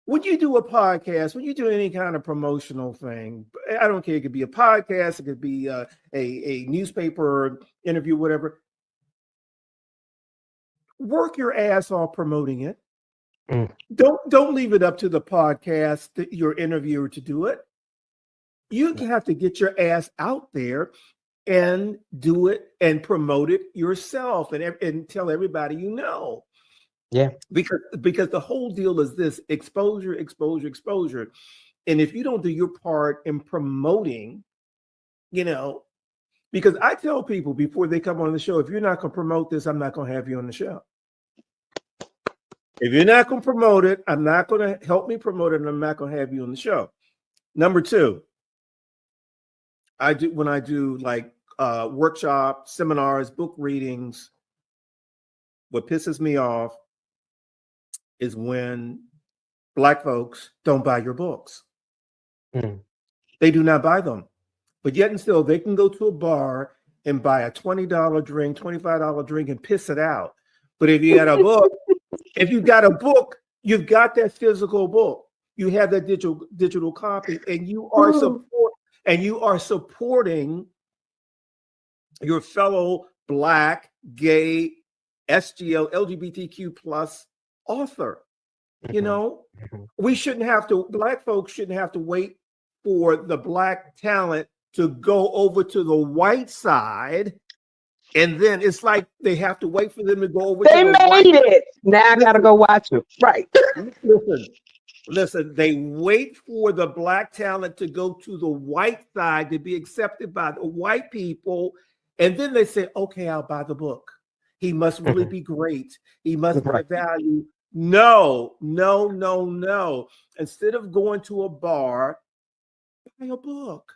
Speaker 3: when you do a podcast, when you do any kind of promotional thing, I don't care, it could be a podcast, it could be a newspaper interview, whatever. Work your ass off promoting it. Don't leave it up to the podcast, your interviewer, to do it. You have to get your ass out there and do it and promote it yourself and tell everybody you know.
Speaker 2: Yeah.
Speaker 3: Because the whole deal is this: exposure. And if you don't do your part in promoting, because I tell people before they come on the show, if you're not going to promote this, I'm not going to have you on the show. If you're not going to promote it, I'm not going to help me promote it, and I'm not going to have you on the show. Number two, I do when I do like workshops, seminars, book readings. What pisses me off is when Black folks don't buy your books.
Speaker 2: Mm.
Speaker 3: They do not buy them, but yet and still they can go to a bar and buy a $20 drink, $25 drink, and piss it out. But if you got a book, you've got that physical book. You have that digital copy, and you are supporting your fellow Black, gay, SGL, LGBTQ plus author. You know, Black folks shouldn't have to wait for the Black talent to go over to the white side. And then it's like they have to wait for them to go over to the white side. They made it.
Speaker 2: Now I got to go watch it. Right.
Speaker 3: Listen, they wait for the Black talent to go to the white side to be accepted by the white people. And then they say, okay, I'll buy the book. He must really be great. He must have value. No. Instead of going to a bar, buy a book.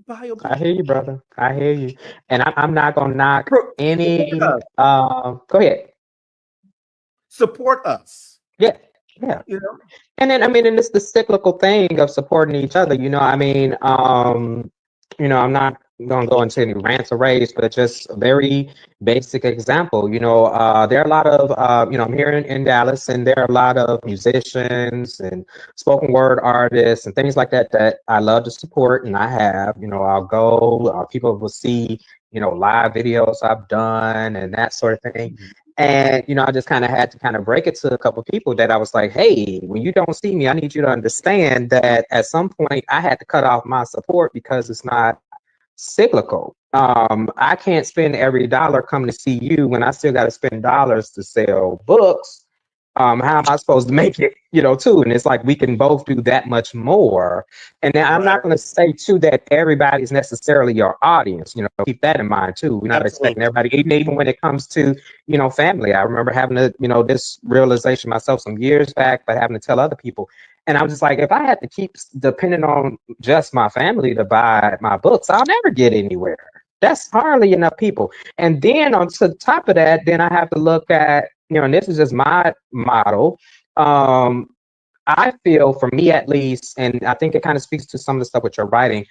Speaker 2: I hear you, brother. I hear you. And I'm not going to knock any. Go ahead.
Speaker 3: Support us.
Speaker 2: Yeah.
Speaker 3: You know?
Speaker 2: And then, and it's the cyclical thing of supporting each other. I'm not going to go into any rants or raves, but just a very basic example. There are a lot of, I'm here in Dallas, and there are a lot of musicians and spoken word artists and things like that I love to support. And I have, I'll go, people will see, live videos I've done and that sort of thing. And, I just kind of had to break it to a couple of people that I was like, hey, when you don't see me, I need you to understand that at some point I had to cut off my support because it's not cyclical. I can't spend every dollar coming to see you when I still got to spend dollars to sell books. How am I supposed to make it, too? And it's like we can both do that much more. And then I'm not going to say, too, that everybody's necessarily your audience. Keep that in mind, too. We're not expecting everybody, even when it comes to, family. I remember having to, this realization myself some years back, but having to tell other people. And I was just like, if I had to keep depending on just my family to buy my books, I'll never get anywhere. That's hardly enough people. And then on to the top of that, then I have to look at, and this is just my model. I feel, for me at least, and I think it kind of speaks to some of the stuff that you're writing,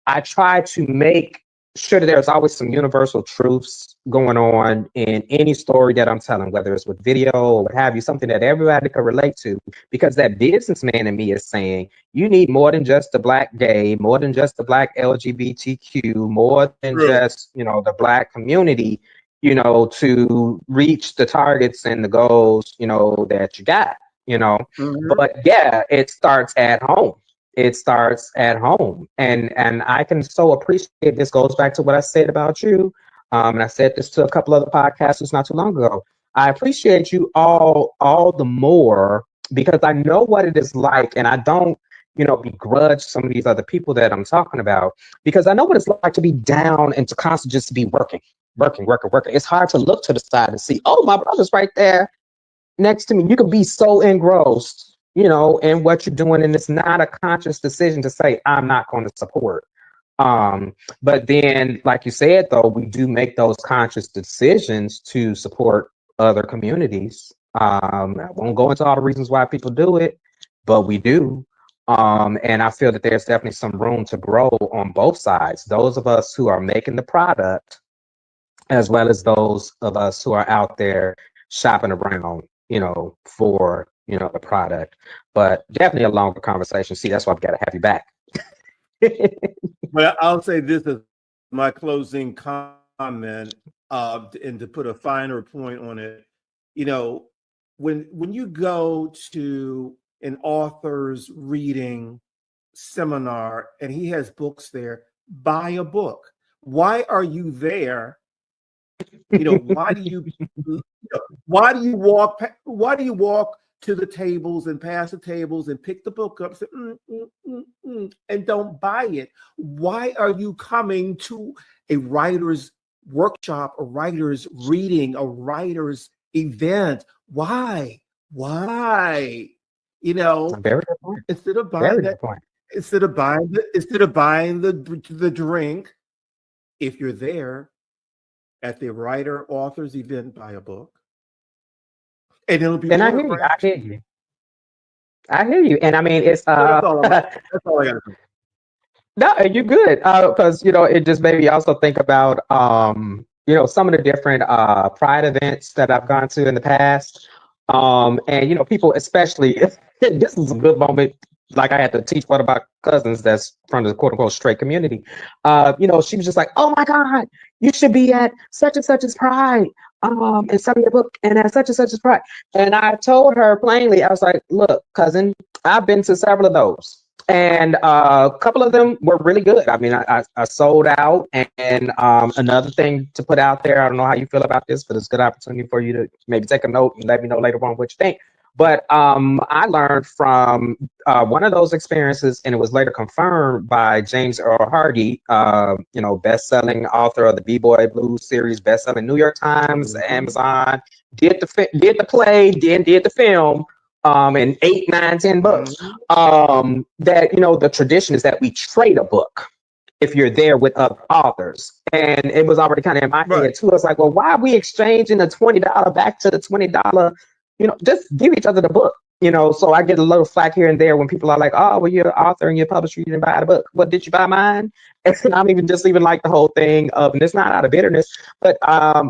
Speaker 2: I try to make sure that there's always some universal truths going on in any story that I'm telling, whether it's with video or what have you, something that everybody can relate to, because that businessman in me is saying you need more than just the Black gay, more than just the Black LGBTQ, more than just, the Black community, to reach the targets and the goals, that you got, But yeah, it starts at home. And I can so appreciate, this goes back to what I said about you. And I said this to a couple other podcasters not too long ago. I appreciate you all the more because I know what it is like, and I don't, begrudge some of these other people that I'm talking about, because I know what it's like to be down and to constantly just be working. It's hard to look to the side and see, oh, my brother's right there next to me. You could be so engrossed, in what you're doing, and it's not a conscious decision to say, I'm not going to support. But then, like you said, though, we do make those conscious decisions to support other communities. I won't go into all the reasons why people do it, but we do. And I feel that there's definitely some room to grow on both sides. Those of us who are making the product, as well as those of us who are out there shopping around, for, the product. But definitely a longer conversation. See, that's why I've got to have you back.
Speaker 3: Well, I'll say this as my closing comment, and to put a finer point on it, when you go to an author's reading seminar and he has books there, buy a book. Why are you there? Why do you walk to the tables and pass the tables and pick the book up and don't buy it? Why are you coming to a writer's workshop, a writer's reading, a writer's event? Why?
Speaker 2: Very good point.
Speaker 3: Instead of buying that, Instead of buying the drink, if you're there at the writer author's event, buy a book, and it'll be
Speaker 2: And I hear you. I
Speaker 3: autographed.
Speaker 2: hear you. I hear you. And I mean, it's
Speaker 3: So that's all I got to say.
Speaker 2: no, you're good. Because it just made me also think about some of the different pride events that I've gone to in the past. And people, especially this is a good moment. Like I had to teach one of my cousins that's from the quote unquote straight community. She was just like, "Oh my God, you should be at such and such as Pride, and some of your book, and at such and such as Pride." And I told her plainly, I was like, "Look, cousin, I've been to several of those. And a couple of them were really good. I mean, I sold out. And another thing to put out there, I don't know how you feel about this, but it's a good opportunity for you to maybe take a note and let me know later on what you think. But I learned from one of those experiences, and it was later confirmed by James Earl Hardy, best-selling author of the B-Boy Blues series, best-selling New York Times, Amazon, did the play, then did the film. In 8, 9, 10 books. That the tradition is that we trade a book if you're there with other authors, and it was already kind of in my head too. I was like, well, why are we exchanging the $20 back to the $20? Just give each other the book. So I get a little flack here and there when people are like, oh, well, you're an author and you're a publisher, you didn't buy the book. Well, did you buy mine? And I'm even like the whole thing of, and it's not out of bitterness, but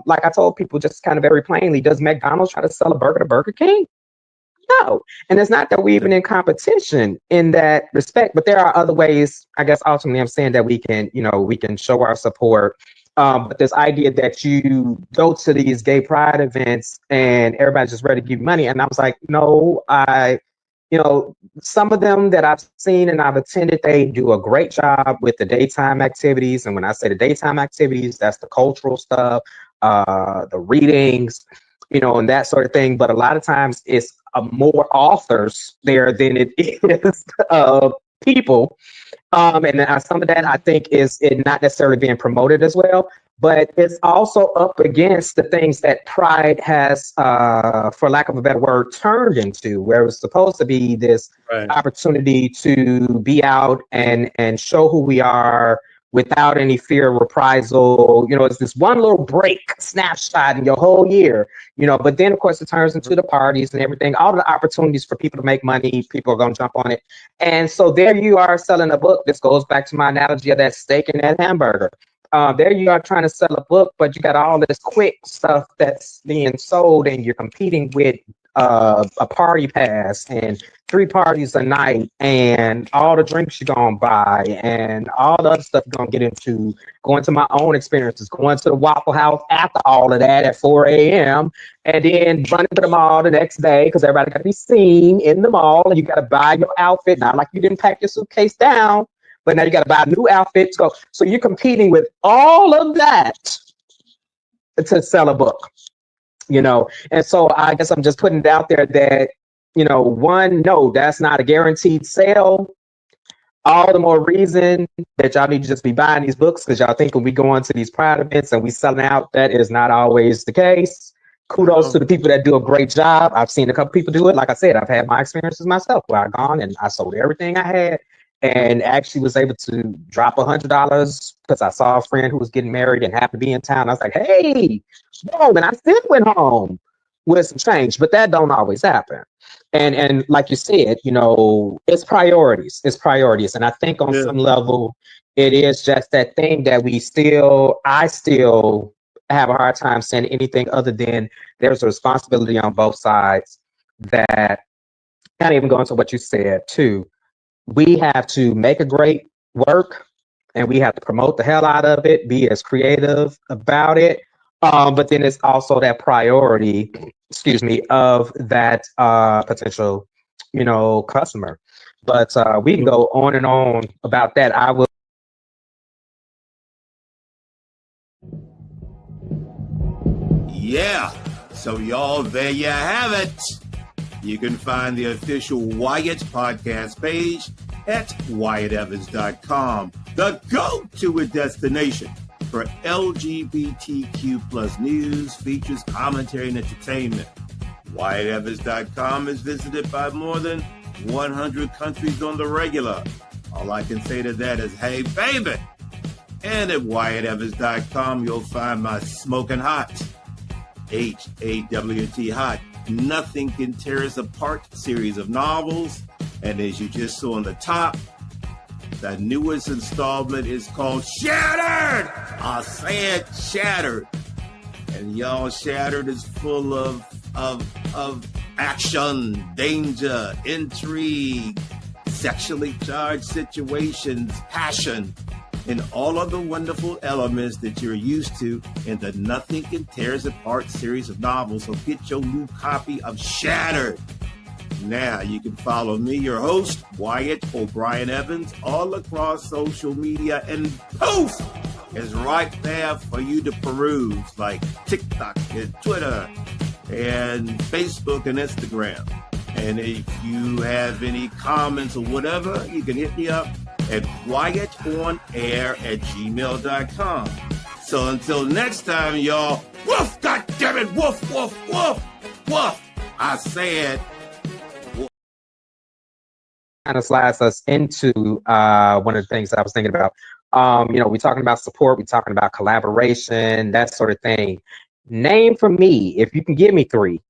Speaker 2: like I told people just kind of very plainly, does McDonald's try to sell a burger to Burger King? No. And it's not that we're even in competition in that respect, but there are other ways, I guess, ultimately I'm saying that we can show our support. But this idea that you go to these gay pride events and everybody's just ready to give you money. And I was like, no, some of them that I've seen and I've attended, they do a great job with the daytime activities. And when I say the daytime activities, that's the cultural stuff, the readings, and that sort of thing. But a lot of times it's more authors there than it is people. And some of that I think is it not necessarily being promoted as well, but it's also up against the things that Pride has, for lack of a better word, turned into, where it was supposed to be this opportunity to be out and show who we are without any fear of reprisal. It's this one little break snapshot in your whole year, but then of course it turns into the parties and everything, all the opportunities for people to make money, people are going to jump on it. And so there you are selling a book. This goes back to my analogy of that steak and that hamburger. There you are trying to sell a book, but you got all this quick stuff that's being sold and you're competing with a party pass and 3 parties a night and all the drinks you're gonna buy and all the other stuff you're gonna get into, going to my own experiences, going to the Waffle House after all of that at 4 a.m. and then running to the mall the next day because everybody got to be seen in the mall and you got to buy your outfit, not like you didn't pack your suitcase down, but now you got to buy a new outfit to go. So you're competing with all of that to sell a book. And so I guess I'm just putting it out there that, no, that's not a guaranteed sale. All the more reason that y'all need to just be buying these books because y'all think when we go into these pride events and we selling out, that is not always the case. Kudos to the people that do a great job. I've seen a couple people do it. Like I said, I've had my experiences myself where I've gone and I sold everything I had and actually was able to drop $100 because I saw a friend who was getting married and happened to be in town. I was like, hey, boom, and I still went home with some change, but that don't always happen. And like you said, it's priorities. And I think on some level, it is just that thing that I still have a hard time saying anything other than there's a responsibility on both sides that kind of even go into what you said too. We have to make a great work and we have to promote the hell out of it, be as creative about it. But then it's also that priority, of that potential, customer. But we can go on and on about that. I will.
Speaker 3: Yeah. So y'all, there you have it. You can find the official Wyatt podcast page at WyattEvans.com, the go-to destination for LGBTQ plus news, features, commentary, and entertainment. WyattEvans.com is visited by more than 100 countries on the regular. All I can say to that is, hey, baby. And at WyattEvans.com, you'll find my Smoking Hot, HAWT Hot, Nothing Can Tear Us Apart series of novels. And as you just saw on the top, the newest installment is called Shattered. I said Shattered. And y'all, Shattered is full of action, danger, intrigue, sexually charged situations, passion, and all of the wonderful elements that you're used to in the Nothing Can Tear Us Apart series of novels. So get your new copy of Shattered. Now you can follow me, your host, Wyatt O'Brian Evans, all across social media, and poof, is right there for you to peruse, like TikTok and Twitter and Facebook and Instagram. And if you have any comments or whatever, you can hit me up at wyattonair@gmail.com. So until next time, y'all, woof, goddammit, woof, woof, woof, woof. I said.
Speaker 2: Kind of slides us into one of the things I was thinking about. We're talking about support, we're talking about collaboration, that sort of thing. Name for me, if you can give me three,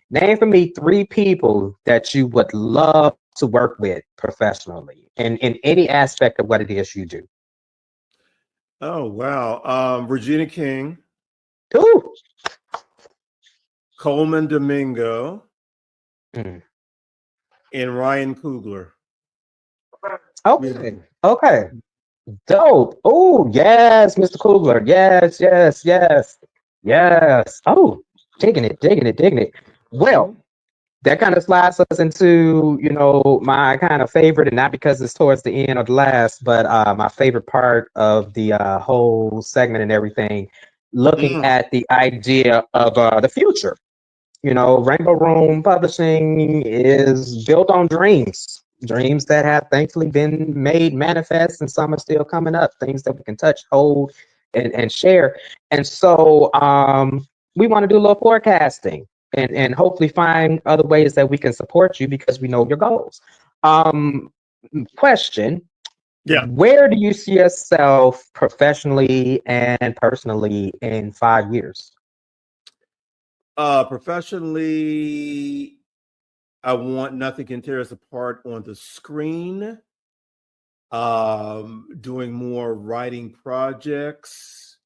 Speaker 2: name for me three people that you would love to work with professionally in any aspect of what it is you do.
Speaker 3: Oh, wow. Regina King.
Speaker 2: Ooh.
Speaker 3: Coleman Domingo. And Ryan Coogler.
Speaker 2: Okay. Okay. Dope. Oh, yes, Mr. Coogler. Yes, yes, yes. Yes. Oh, digging it. Well, that kind of slides us into, my kind of favorite, and not because it's towards the end or the last, but my favorite part of the whole segment and everything, looking at the idea of the future. Rainbow Room Publishing is built on dreams that have thankfully been made manifest, and some are still coming up, things that we can touch, hold, and share. And so we want to do a little forecasting and hopefully find other ways that we can support you because we know your goals. Question.
Speaker 3: Yeah.
Speaker 2: Where do you see yourself professionally and personally in 5 years?
Speaker 3: Professionally, I want Nothing Can Tear Us Apart on the screen. Doing more writing projects,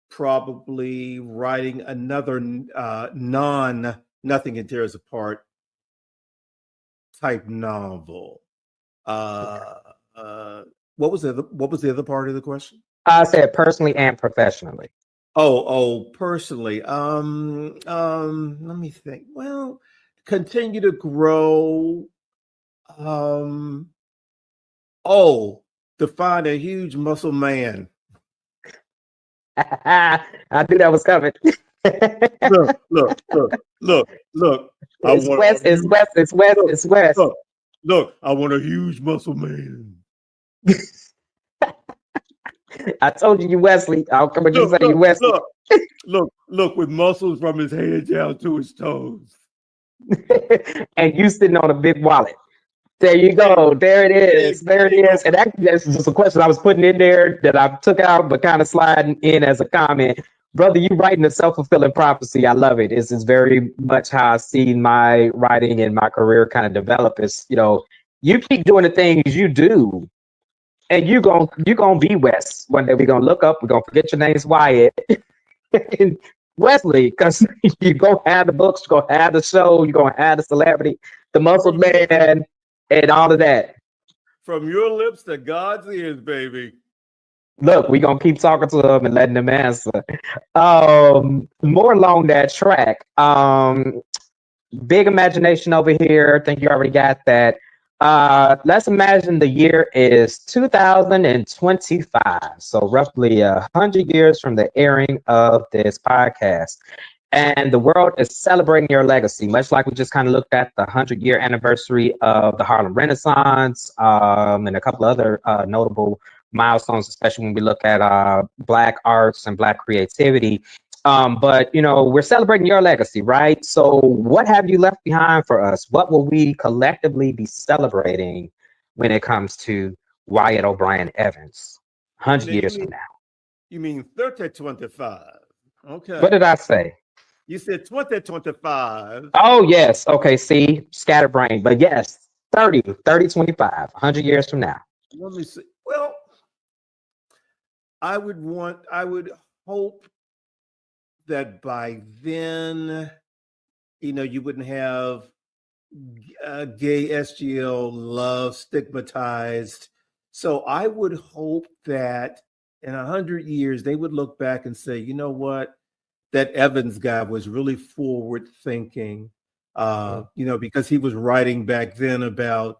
Speaker 3: probably writing another Nothing Can Tear Us Apart type novel. What was the other part of the question?
Speaker 2: I said personally and professionally.
Speaker 3: Personally. Let me think. Well, continue to grow. To find a huge muscle man.
Speaker 2: I knew that was coming.
Speaker 3: Look.
Speaker 2: It's west.
Speaker 3: Look, I want a huge muscle man.
Speaker 2: I told you Wesley. I'll come and you say you Wesley.
Speaker 3: Look, with muscles from his head down to his toes.
Speaker 2: And you sitting on a big wallet. There you go. There it is. And that's just a question I was putting in there that I took out, but kind of sliding in as a comment. Brother, you writing a self-fulfilling prophecy. I love it. This is very much how I've seen my writing and my career kind of develop. Is, you keep doing the things you do, and you're gonna be Wes. One day we're gonna look up, we're gonna forget your name's Wyatt and Wesley, because you're gonna have the books, you're gonna have the show, you're gonna have the celebrity, the muscle man, and all of that.
Speaker 3: From your lips to God's ears, baby.
Speaker 2: Look, we're gonna keep talking to them and letting them answer. More along that track. Big imagination over here. I think you already got that. Let's imagine the year is 2025. So roughly 100 years from the airing of this podcast. And the world is celebrating your legacy, much like we just kind of looked at the 100-year anniversary of the Harlem Renaissance, and a couple other notable milestones, especially when we look at Black arts and Black creativity. But, we're celebrating your legacy, right? So what have you left behind for us? What will we collectively be celebrating when it comes to Wyatt O'Brian Evans, 100
Speaker 3: Now,
Speaker 2: years from now.
Speaker 3: you mean 3025. Okay.
Speaker 2: What did I say?
Speaker 3: You said 2025.
Speaker 2: Oh, yes. Okay, see, scatterbrain. But yes, 25, 100 years from now.
Speaker 3: Let me see. Well, I would hope that by then, you wouldn't have gay SGL love stigmatized. So I would hope that in 100 years, they would look back and say, you know what? That Evans guy was really forward thinking, because he was writing back then about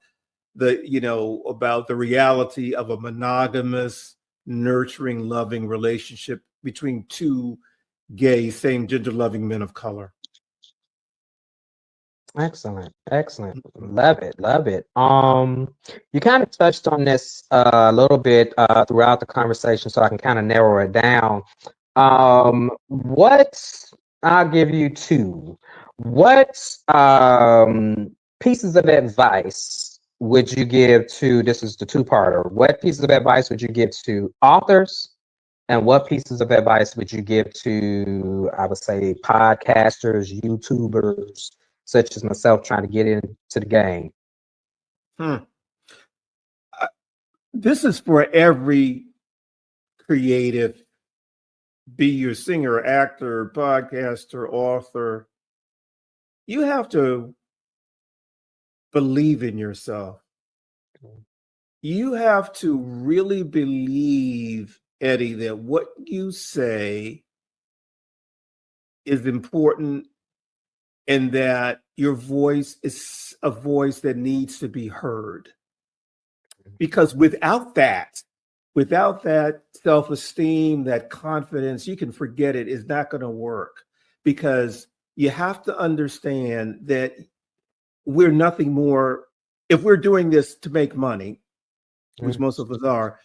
Speaker 3: the reality of a monogamous, nurturing, loving relationship between two gay, same gender loving men of color.
Speaker 2: Excellent. Love it. You kind of touched on this a little bit throughout the conversation, so I can kind of narrow it down. What I'll give you two. What pieces of advice would you give to, this is the two-parter, what pieces of advice would you give to authors, and what pieces of advice would you give to, I would say, podcasters, YouTubers, such as myself, trying to get into the game?
Speaker 3: This is for every creative, be you a singer, actor, podcaster, author. You have to believe in yourself. You have to really believe, Eddie, that what you say is important and that your voice is a voice that needs to be heard. Because without that self-esteem, that confidence, you can forget it. It's not going to work, because you have to understand that we're nothing more. If we're doing this to make money, which most of us are,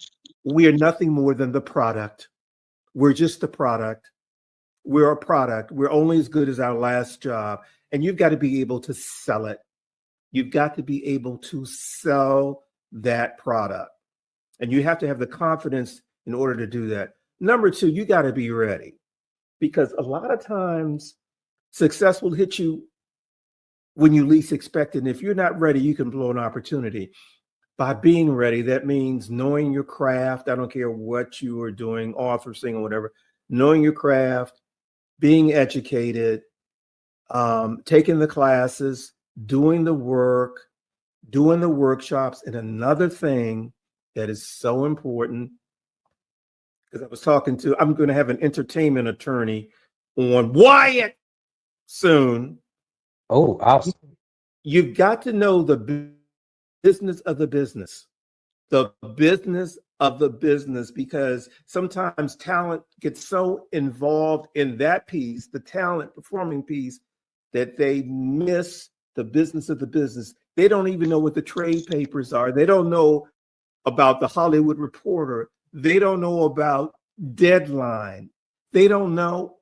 Speaker 3: we are nothing more than the product. We're just the product. We're a product. We're only as good as our last job. And you've got to be able to sell it. You've got to be able to sell that product. And you have to have the confidence in order to do that. Number two, you got to be ready, because a lot of times success will hit you when you least expect it. And if you're not ready, you can blow an opportunity. By being ready, that means knowing your craft. I don't care what you are doing, author, singer, whatever, knowing your craft, being educated, taking the classes, doing the work, doing the workshops. And another thing that is so important, because I'm going to have an entertainment attorney on Wyatt soon.
Speaker 2: Oh, awesome.
Speaker 3: You've got to know the business of the business, because sometimes talent gets so involved in that piece, the talent performing piece, that they miss the business of the business. They don't even know what the trade papers are. They don't know about the Hollywood Reporter. They don't know about Deadline. They don't know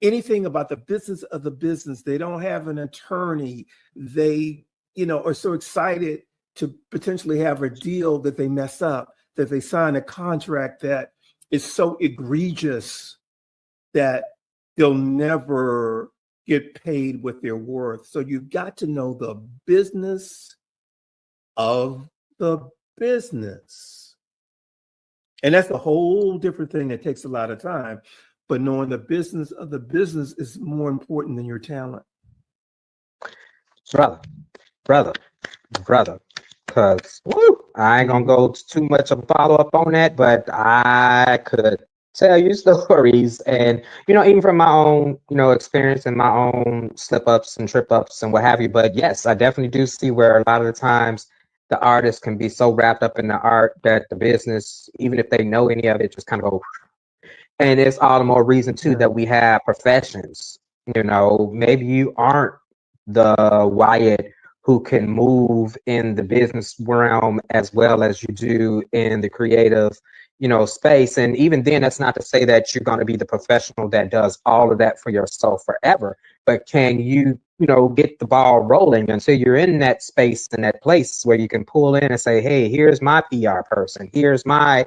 Speaker 3: anything about the business of the business. They don't have an attorney. They, are so excited to potentially have a deal that they mess up, that they sign a contract that is so egregious that they'll never get paid what they're worth. So you've got to know the business of the business. And that's a whole different thing that takes a lot of time. But knowing the business of the business is more important than your talent.
Speaker 2: Brother, because I ain't gonna go too much of a follow-up on that, but I could tell you stories, and even from my own experience and my own slip-ups and trip-ups and what have you. But yes, I definitely do see where a lot of the times the artist can be so wrapped up in the art that the business, even if they know any of it, just kind of go. And it's all the more reason too that we have professions. Maybe you aren't the Wyatt who can move in the business realm as well as you do in the creative, space. And even then, that's not to say that you're going to be the professional that does all of that for yourself forever. But can you get the ball rolling until you're in that space and that place where you can pull in and say, hey, here's my PR person. Here's my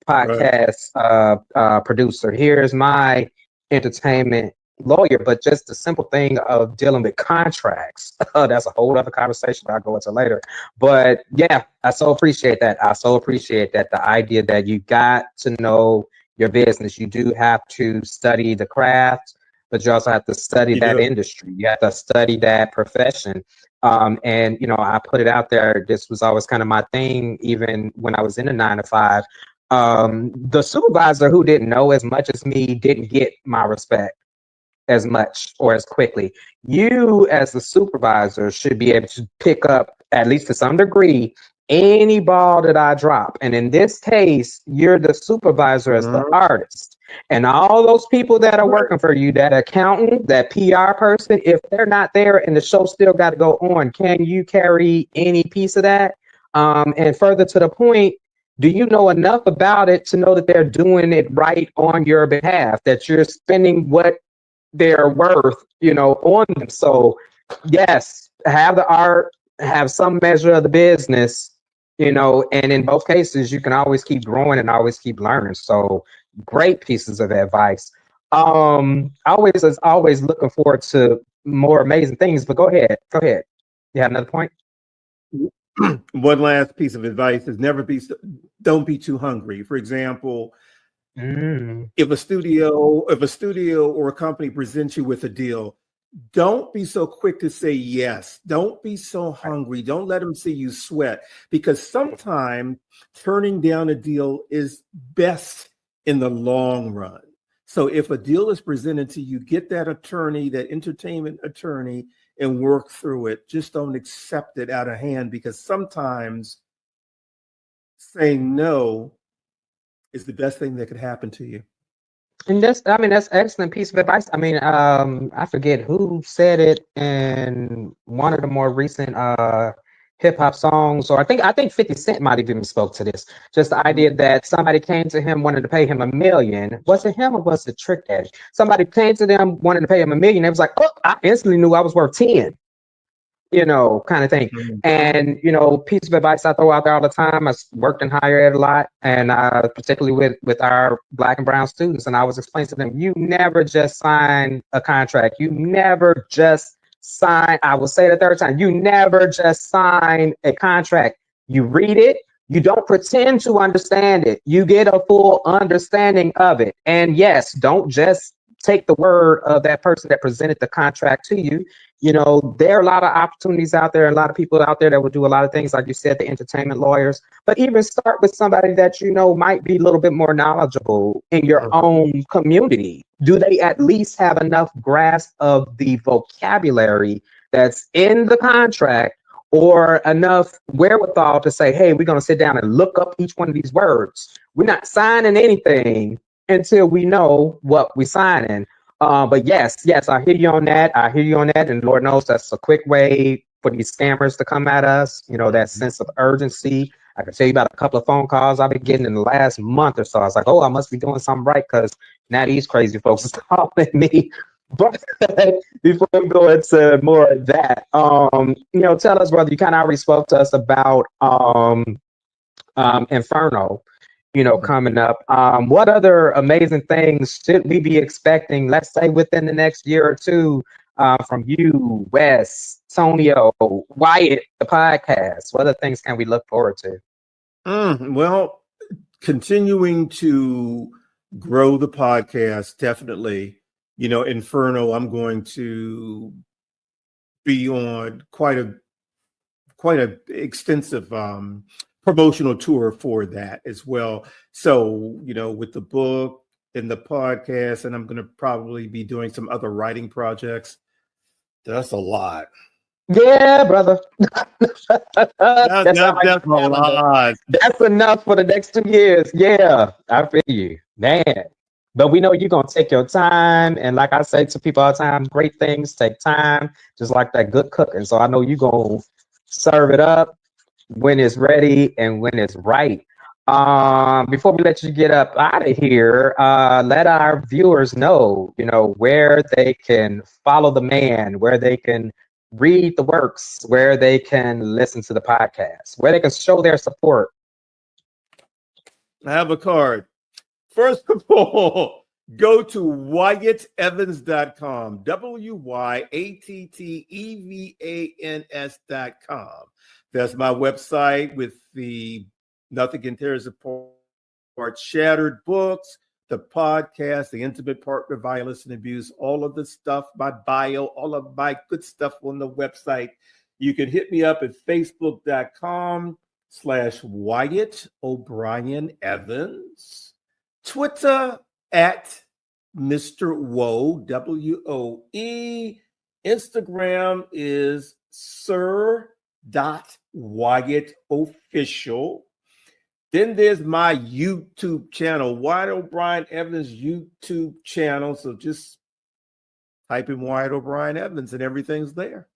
Speaker 3: Right.
Speaker 2: podcast producer. Here's my entertainment lawyer. But just the simple thing of dealing with contracts, that's a whole other conversation I'll go into later. But yeah, I so appreciate that. I so appreciate that. The idea that you got to know your business. You do have to study the craft, but you also have to study
Speaker 3: You
Speaker 2: that
Speaker 3: do.
Speaker 2: industry. You have to study that profession. And I put it out there. This was always kind of my thing, even when I was in a 9 to 5. The supervisor who didn't know as much as me didn't get my respect as much or as quickly. You, as the supervisor, should be able to pick up, at least to some degree, any ball that I drop. And in this case, you're the supervisor as the
Speaker 3: Mhm.
Speaker 2: artist. And all those people that are
Speaker 3: Right.
Speaker 2: working for you, that accountant, that PR person, if they're not there and the show still got to go on, can you carry any piece of that? And further to the point, do you know enough about it to know that they're doing it right on your behalf, that you're spending what they're worth, on them? So yes, have the art, have some measure of the business, and in both cases, you can always keep growing and always keep learning. So great pieces of advice. Always is always looking forward to more amazing things, but go ahead. Go ahead. You have another point?
Speaker 3: One last piece of advice is don't be too hungry. For example,
Speaker 2: Mm,
Speaker 3: if a studio or a company presents you with a deal, don't be so quick to say yes. Don't be so
Speaker 2: right.
Speaker 3: hungry. Don't let them see you sweat, because sometimes turning down a deal is best in the long run. So if a deal is presented to you, get that attorney, that entertainment attorney, and work through it. Just don't accept it out of hand, because sometimes saying no is the best thing that could happen to you.
Speaker 2: And that's excellent piece of advice. I mean, I forget who said it in one of the more recent hip hop songs, or I think 50 Cent might have even spoke to this. Just the idea that somebody came to him wanted to pay him $1 million. Was it him or was it Trick Daddy? Somebody came to them wanted to pay him $1 million. It was like, oh, I instantly knew I was worth 10. Kind of thing.
Speaker 3: Mhm.
Speaker 2: And, piece of advice I throw out there all the time. I worked in higher ed a lot, and particularly with our Black and brown students. And I was explaining to them, you never just sign a contract. You never just sign. I will say it a third time. You never just sign a contract. You read it. You don't pretend to understand it. You get a full understanding of it. And yes, don't just take the word of that person that presented the contract to you. There are a lot of opportunities out there, a lot of people out there that will do a lot of things, like you said, the entertainment lawyers, but even start with somebody that might be a little bit more knowledgeable in your own community. Do they at least have enough grasp of the vocabulary that's in the contract, or enough wherewithal to say, hey, we're going to sit down and look up each one of these words? We're not signing anything until we know what we're signing. But yes, I hear you on that. I hear you on that. And Lord knows that's a quick way for these scammers to come at us. That sense of urgency. I can tell you about a couple of phone calls I've been getting in the last month or so. I was like, oh, I must be doing something right, because now these crazy folks are calling me. But before we go into more of that, tell us, brother, you kind of already spoke to us about Inferno, coming up. What other amazing things should we be expecting, let's say within the next year or two, from you, Wes, Tonio, Wyatt, the podcast? What other things can we look forward to?
Speaker 3: Well, continuing to grow the podcast, definitely. Inferno, I'm going to be on quite a extensive promotional tour for that as well. So, with the book and the podcast, and I'm going to probably be doing some other writing projects. That's a lot.
Speaker 2: Yeah, brother. That's on my
Speaker 3: That's a
Speaker 2: calendar.
Speaker 3: lot.
Speaker 2: That's enough for the next 2 years. Yeah, I feel you, man. But we know you're gonna take your time, and like I say to people all the time, great things take time, just like that good cooking. So I know you're gonna serve it up when it's ready and when it's right. Before we let you get up out of here, let our viewers know, where they can follow the man, where they can read the works, where they can listen to the podcast, where they can show their support.
Speaker 3: I have a card. First of all, go to WyattEvans.com, WYATTEVANS.com. That's my website with the Nothing Can Tear Us Apart, Shattered books, the podcast, the Intimate Partner Violence and Abuse, all of the stuff, my bio, all of my good stuff on the website. You can hit me up at facebook.com/Wyatt O'Brian Evans, Twitter at Mr. Woe, WOE. Instagram is sir.WyattOfficial. Then there's my YouTube channel, Wyatt O'Brian Evans YouTube channel. So just type in Wyatt O'Brian Evans and everything's there.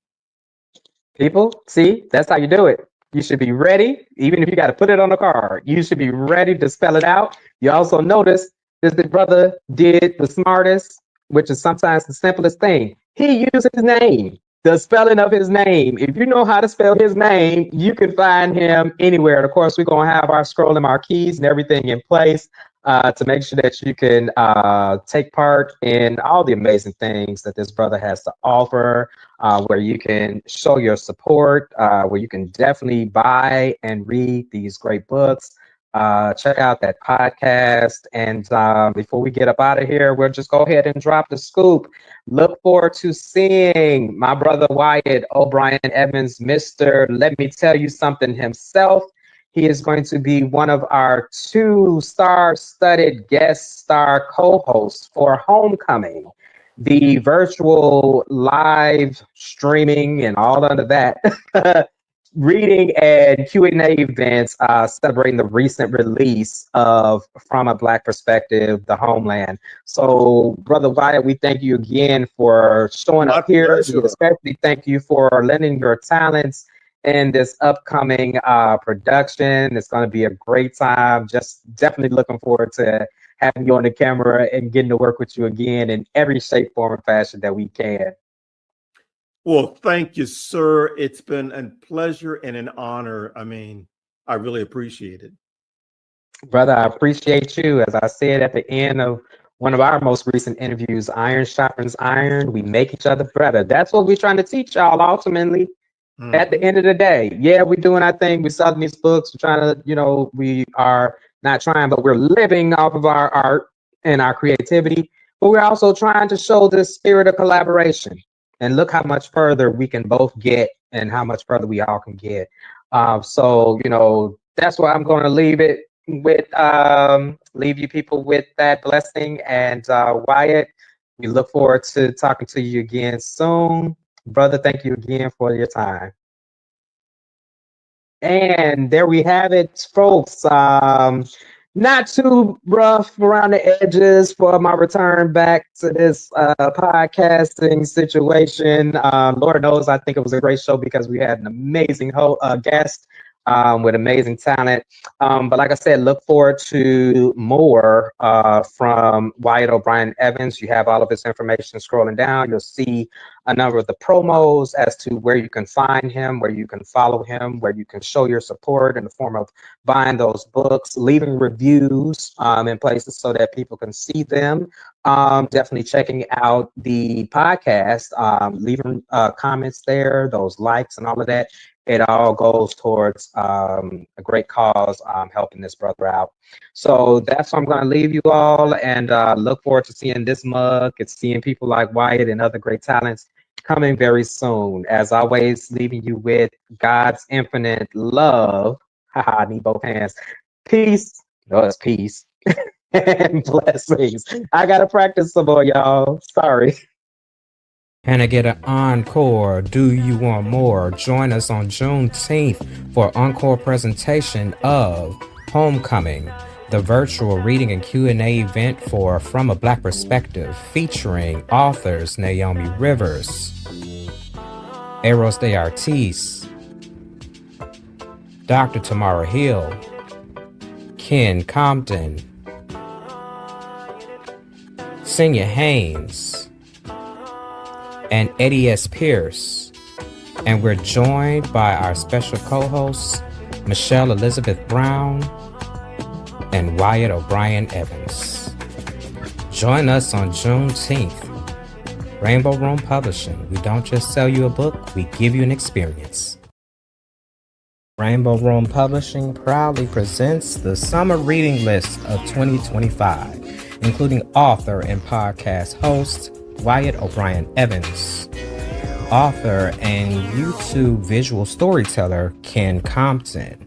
Speaker 2: People, see, that's how you do it. You should be ready, even if you got to put it on a card. You should be ready to spell it out. You also notice that the brother did the smartest, which is sometimes the simplest thing. He used his name, the spelling of his name. If you know how to spell his name, you can find him anywhere. And of course, we're going to have our scrolling marquees and everything in place to make sure that you can take part in all the amazing things that this brother has to offer, where you can show your support, where you can definitely buy and read these great books. Check out that podcast. And before we get up out of here, we'll just go ahead and drop the scoop. Look forward to seeing my brother Wyatt O'Brian Evans, Mr. Let Me Tell You Something himself. He is going to be one of our 2 star-studded guest star co-hosts for Homecoming, the virtual live streaming and all under that reading and Q&A events celebrating the recent release of From a Black Perspective, The Homeland. So, Brother Wyatt, we thank you again for showing up here. We especially thank you for lending your talents in this upcoming production. It's going to be a great time. Just definitely looking forward to having you on the camera and getting to work with you again in every shape, form, and fashion that we can.
Speaker 3: Well, thank you, sir. It's been a pleasure and an honor. I mean, I really appreciate it.
Speaker 2: Brother, I appreciate you. As I said at the end of one of our most recent interviews, iron sharpens iron. We make each other better. That's what we're trying to teach y'all ultimately. At the end of the day, yeah, we're doing our thing. We're selling these books. We're trying to, we are not trying, but we're living off of our art and our creativity. But we're also trying to show this spirit of collaboration. And look how much further we can both get and how much further we all can get. So, that's why I'm going to leave it with, leave you people with that blessing. And Wyatt, we look forward to talking to you again soon. Brother, thank you again for your time. And there we have it, folks. Not too rough around the edges for my return back to this podcasting situation. Lord knows, I think it was a great show because we had an amazing guest with amazing talent. But like I said, look forward to more from Wyatt O'Brian Evans. You have all of his information scrolling down. You'll see a number of the promos as to where you can find him, where you can follow him, where you can show your support in the form of buying those books, leaving reviews in places so that people can see them. Definitely checking out the podcast, leaving comments there, those likes and all of that. It all goes towards a great cause, helping this brother out. So that's where I'm going to leave you all, and look forward to seeing this mug and seeing people like Wyatt and other great talents coming very soon. As always, leaving you with God's infinite love. Haha, I need both hands. Peace. No, it's peace. And blessings. I got to practice some more, y'all. Sorry.
Speaker 1: And to get an encore, Do You Want More? Join us on Juneteenth for encore presentation of Homecoming, the virtual reading and Q&A event for From a Black Perspective, featuring authors Naomi Rivers, Eros de Artis, Dr. Tamara Hill, Ken Compton, Senya Haynes, and Eddie S. Pierce. And we're joined by our special co-hosts, Michelle Elizabeth Brown and Wyatt O'Brian Evans. Join us on Juneteenth. Rainbow Room Publishing. We don't just sell you a book, we give you an experience. Rainbow Room Publishing proudly presents the summer reading list of 2025, including author and podcast host Wyatt O'Brian Evans, author and YouTube visual storyteller Ken Compton,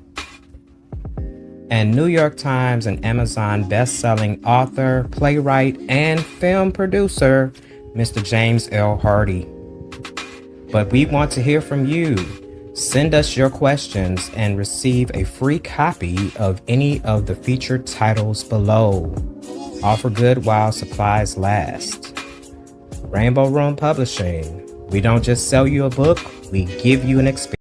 Speaker 1: and New York Times and Amazon best-selling author, playwright, and film producer Mr. James L. Hardy. But we want to hear from you. Send us your questions and receive a free copy of any of the featured titles below. Offer good while supplies last. Rainbow Room Publishing. We don't just sell you a book, we give you an experience.